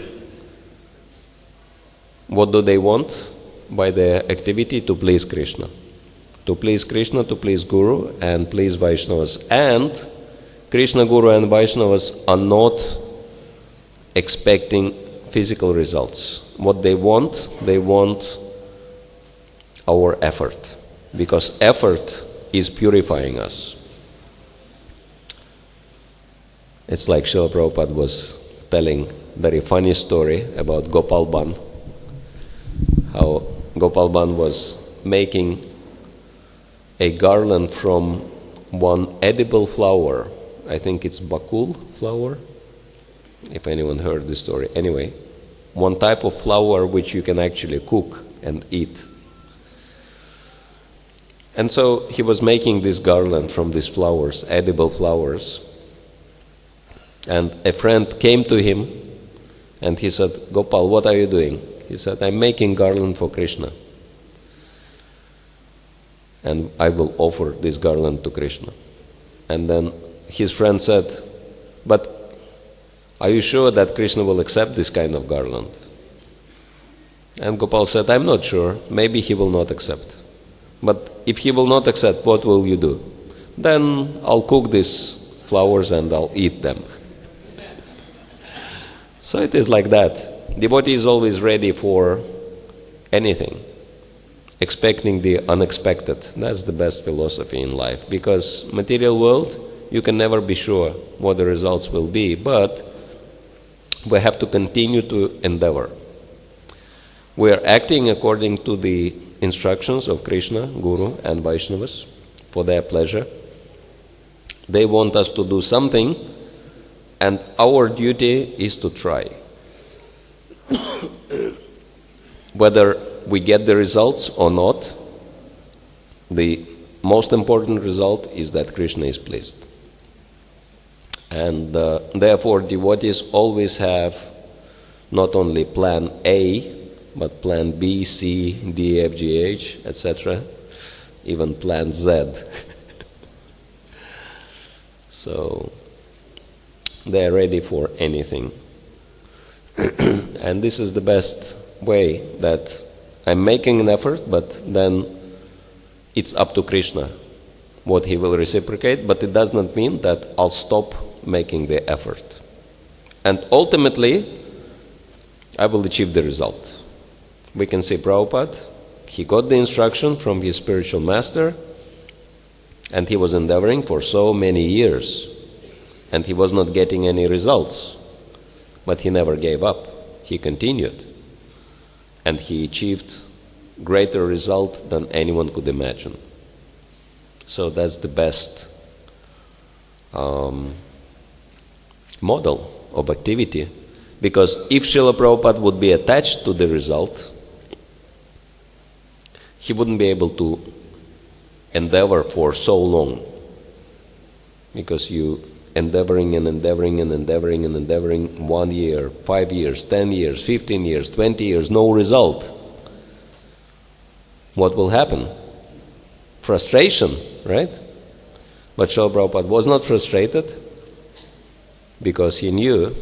Speaker 1: What do they want? By their activity to please Krishna. To please Krishna, to please Guru, and please Vaishnavas. And Krishna, Guru, and Vaishnavas are not expecting physical results. What they want our effort. Because effort is purifying us. It's like Srila Prabhupada was telling a very funny story about Gopal Ban. How Gopal Ban was making a garland from one edible flower. I think it's bakul flower, if anyone heard this story. Anyway, one type of flower which you can actually cook and eat. And so he was making this garland from these flowers, edible flowers. And a friend came to him and he said, Gopal, what are you doing? He said, I'm making garland for Krishna. And I will offer this garland to Krishna. And then his friend said, but are you sure that Krishna will accept this kind of garland? And Gopal said, I'm not sure. Maybe he will not accept. But if he will not accept, what will you do? Then I'll cook these flowers and I'll eat them. So it is like that. Devotee is always ready for anything, expecting the unexpected. That's the best philosophy in life, because material world, you can never be sure what the results will be, but we have to continue to endeavor. We are acting according to the instructions of Krishna, Guru, and Vaishnavas for their pleasure. They want us to do something, and our duty is to try. Whether we get the results or not, the most important result is that Krishna is pleased. And therefore devotees always have not only plan A, but plan B, C, D, F, G, H, etc., even plan Z. So they are ready for anything. And this is the best way, that I'm making an effort, but then it's up to Krishna what he will reciprocate, but it does not mean that I'll stop making the effort. And ultimately, I will achieve the result. We can say Prabhupada, he got the instruction from his spiritual master, and he was endeavoring for so many years, and he was not getting any results. But he never gave up. He continued. And he achieved greater result than anyone could imagine. So that's the best model of activity. Because if Srila Prabhupada would be attached to the result, he wouldn't be able to endeavor for so long. Because you endeavoring and endeavoring and endeavoring and endeavoring 1 year, 5 years, 10 years, 15 years, 20 years, no result. What will happen? Frustration, right? But Srila Prabhupada was not frustrated because he knew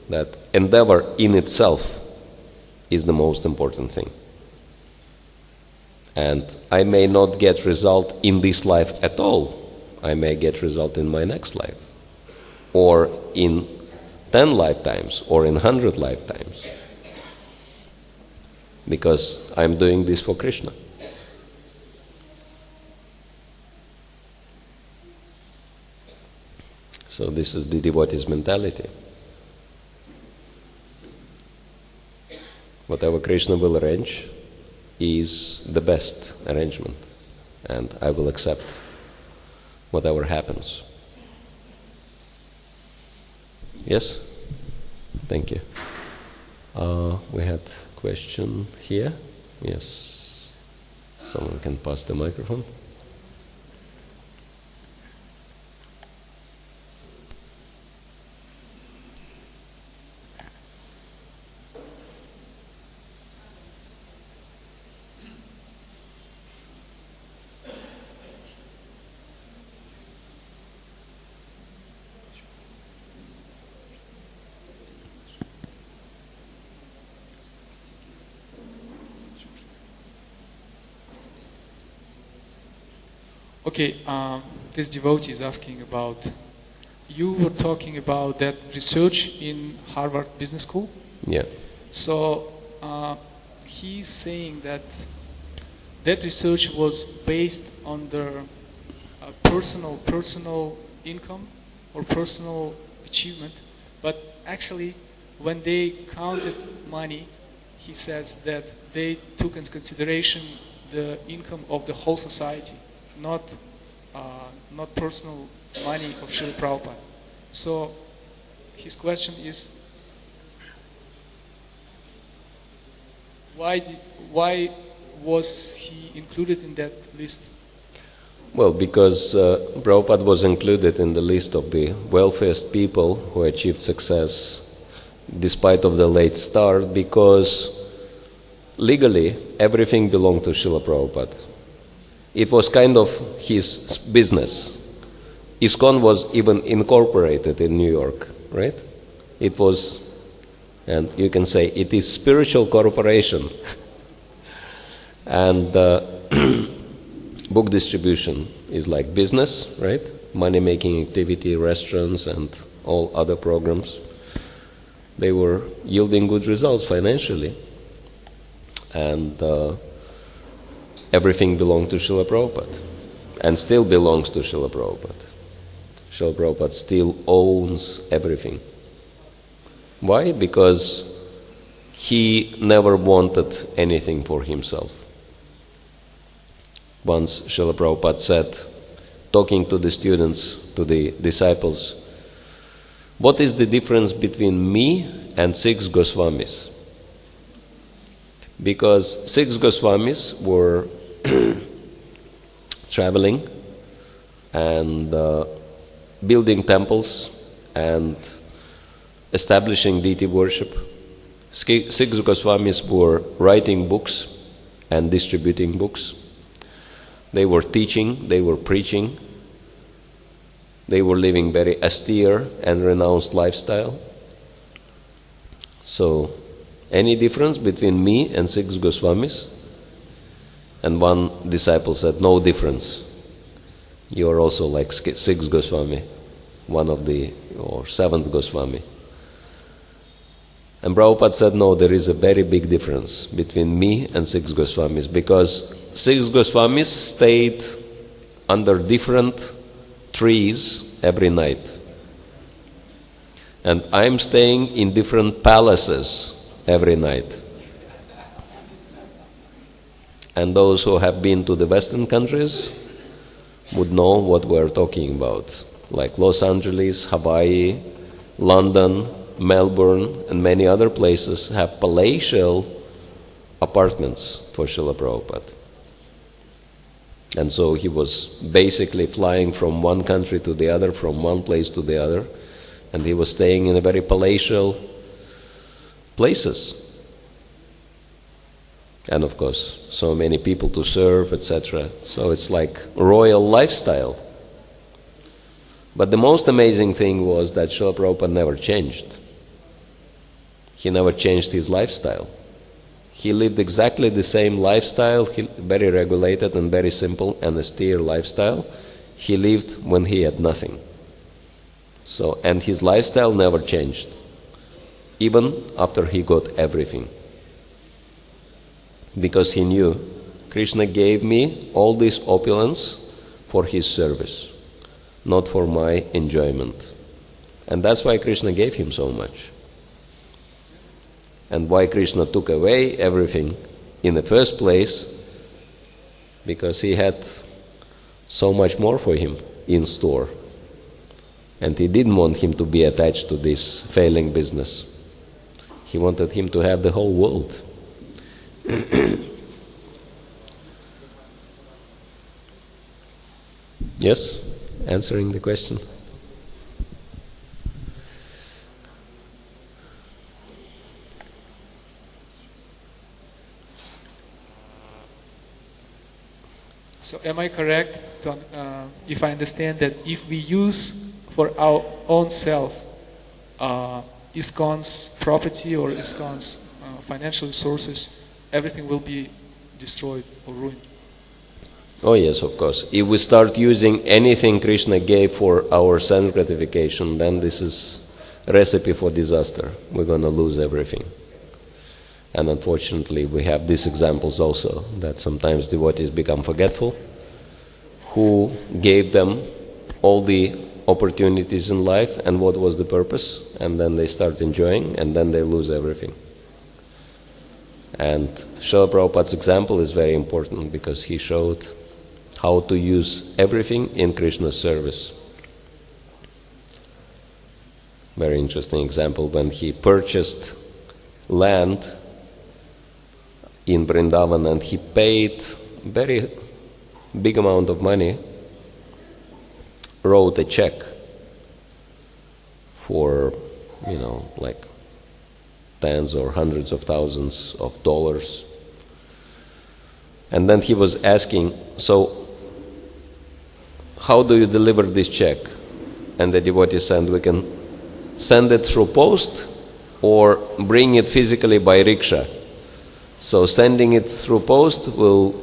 Speaker 1: that endeavor in itself is the most important thing. And I may not get result in this life at all. I may get result in my next life, or in 10 lifetimes, or in 100 lifetimes, because I'm doing this for Krishna. So this is the devotee's mentality. Whatever Krishna will arrange is the best arrangement, and I will accept whatever happens. Yes? Thank you. We had a question here. Yes. Someone can pass the microphone.
Speaker 5: Okay, this devotee is asking about, you were talking about that research in Harvard Business School.
Speaker 1: Yeah.
Speaker 5: So he's saying that that research was based on their personal income or personal achievement, but actually when they counted money, he says that they took into consideration the income of the whole society, not personal money of Srila Prabhupada. So his question is, why was he included in that list?
Speaker 1: Well, because Prabhupada was included in the list of the wealthiest people who achieved success despite of the late start, because legally everything belonged to Srila Prabhupada. It was kind of his business. ISKCON was even incorporated in New York, right? It was, and you can say it is spiritual corporation. And book distribution is like business, right? Money-making activity, restaurants, and all other programs. They were yielding good results financially. And everything belonged to Srila Prabhupada, and still belongs to Srila Prabhupada. Srila Prabhupada still owns everything. Why? Because he never wanted anything for himself. Once Srila Prabhupada said, talking to the students, to the disciples, what is the difference between me and 6 Goswamis? Because 6 Goswamis were traveling and building temples and establishing deity worship. 6 Goswamis were writing books and distributing books. They were teaching, they were preaching. They were living very austere and renounced lifestyle. So, any difference between me and 6 Goswamis? And one disciple said, no difference. You are also like sixth Goswami, one of the, or seventh Goswami. And Prabhupada said, no, there is a very big difference between me and six Goswamis, because six Goswamis stayed under different trees every night. And I'm staying in different palaces every night. And those who have been to the Western countries would know what we're talking about, like Los Angeles, Hawaii, London, Melbourne, and many other places have palatial apartments for Srila Prabhupada. And so he was basically flying from one country to the other, from one place to the other, and he was staying in a very palatial places. And of course, so many people to serve, etc. So it's like a royal lifestyle. But the most amazing thing was that Srila Prabhupada never changed. He never changed his lifestyle. He lived exactly the same lifestyle, very regulated and very simple and austere lifestyle. He lived when he had nothing. So, and his lifestyle never changed, even after he got everything. Because he knew, Krishna gave me all this opulence for his service, not for my enjoyment. And that's why Krishna gave him so much. And why Krishna took away everything in the first place, because he had so much more for him in store. And he didn't want him to be attached to this failing business. He wanted him to have the whole world. Yes? Answering the question.
Speaker 5: So am I correct if I understand that if we use for our own self ISKCON's property or ISKCON's financial resources, everything will be destroyed or ruined?
Speaker 1: Oh yes, of course. If we start using anything Krishna gave for our sense gratification, then this is a recipe for disaster. We're going to lose everything. And unfortunately, we have these examples also, that sometimes devotees become forgetful, who gave them all the opportunities in life and what was the purpose, and then they start enjoying, and then they lose everything. And Srila Prabhupada's example is very important, because he showed how to use everything in Krishna's service. Very interesting example, when he purchased land in Vrindavan and he paid very big amount of money, wrote a check for, like tens or hundreds of thousands of dollars. And then he was asking, so how do you deliver this check? And the devotee said, we can send it through post or bring it physically by rickshaw. So sending it through post will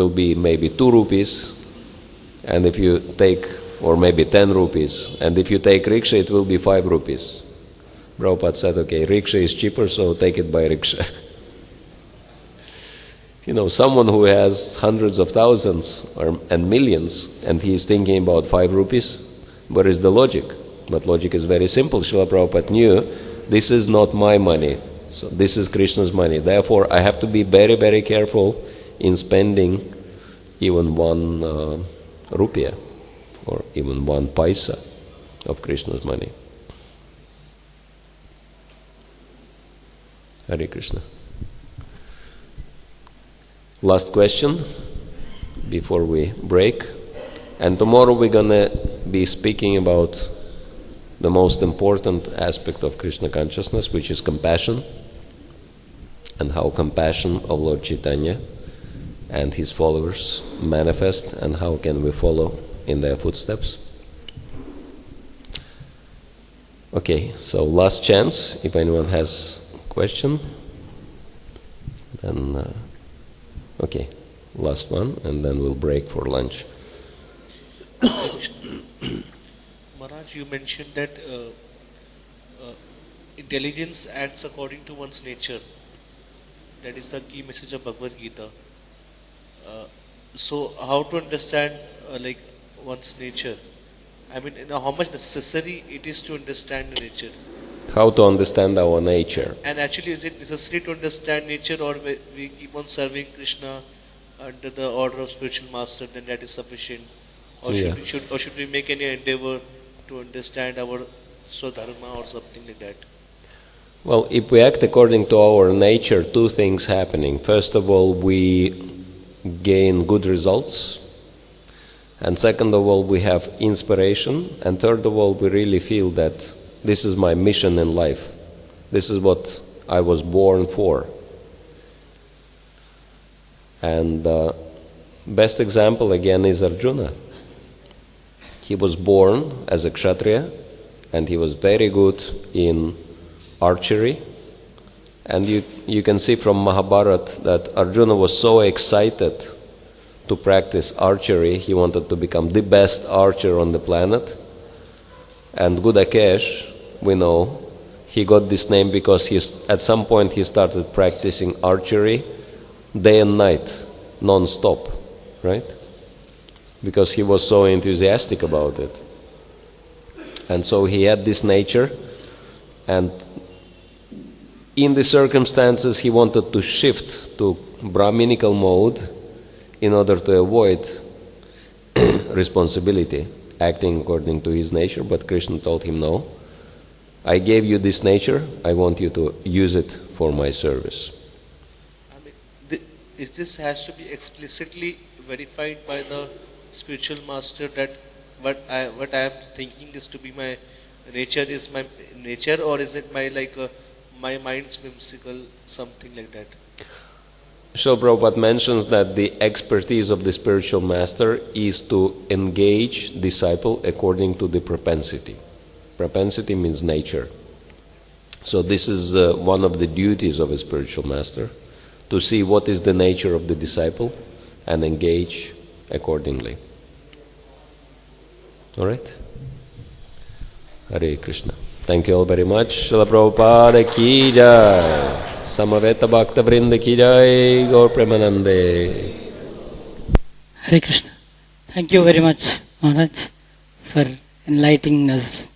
Speaker 1: be maybe 2 rupees, and if you take, or maybe 10 rupees, and if you take rickshaw, it will be 5 rupees. Prabhupada said, okay, rickshaw is cheaper, so take it by rickshaw. Someone who has hundreds of thousands and millions, and he is thinking about 5 rupees, where is the logic? But logic is very simple. Srila Prabhupada knew, this is not my money, so this is Krishna's money. Therefore, I have to be very, very careful in spending even 1 rupiah or even 1 paisa of Krishna's money. Hare Krishna. Last question before we break. And tomorrow we're going to be speaking about the most important aspect of Krishna consciousness, which is compassion, and how compassion of Lord Chaitanya and his followers manifest, and how can we follow in their footsteps. Okay, so last chance, if anyone has a question, then Okay, last one, and then we'll break for lunch.
Speaker 6: Maharaj, you mentioned that intelligence acts according to one's nature. That is the key message of Bhagavad Gita. So, how to understand like one's nature? I mean, how much necessary it is to understand the nature?
Speaker 1: How to understand our nature?
Speaker 6: And actually, is it necessary to understand nature, or we keep on serving Krishna under the order of spiritual master? Then that is sufficient, or should we make any endeavor to understand our Swadharma or something like that?
Speaker 1: Well, if we act according to our nature, two things happening. First of all, we gain good results. And second of all, we have inspiration. And third of all, we really feel that this is my mission in life. This is what I was born for. And best example again is Arjuna. He was born as a Kshatriya, and he was very good in archery. And you can see from Mahabharata that Arjuna was so excited to practice archery. He wanted to become the best archer on the planet. And Gudakesh, we know, he got this name because at some point he started practicing archery day and night, non-stop, right? Because he was so enthusiastic about it. And so he had this nature, and in the circumstances he wanted to shift to Brahminical mode in order to avoid responsibility, acting according to his nature, but Krishna told him, no, I gave you this nature, I want you to use it for my service.
Speaker 6: I mean, this has to be explicitly verified by the spiritual master that what I am thinking is to be my nature is my nature, or is it my my mind's whimsical, something like that?
Speaker 1: Srila Prabhupada mentions that the expertise of the spiritual master is to engage disciple according to the propensity. Propensity means nature. So this is one of the duties of a spiritual master, to see what is the nature of the disciple and engage accordingly. All right? Hare Krishna. Thank you all very much. Srila Prabhupada ki jai. Samaveta Bhakta Vrinda ki jai. Gaur Premanande.
Speaker 7: Hare Krishna. Thank you very much, Maharaj, for enlightening us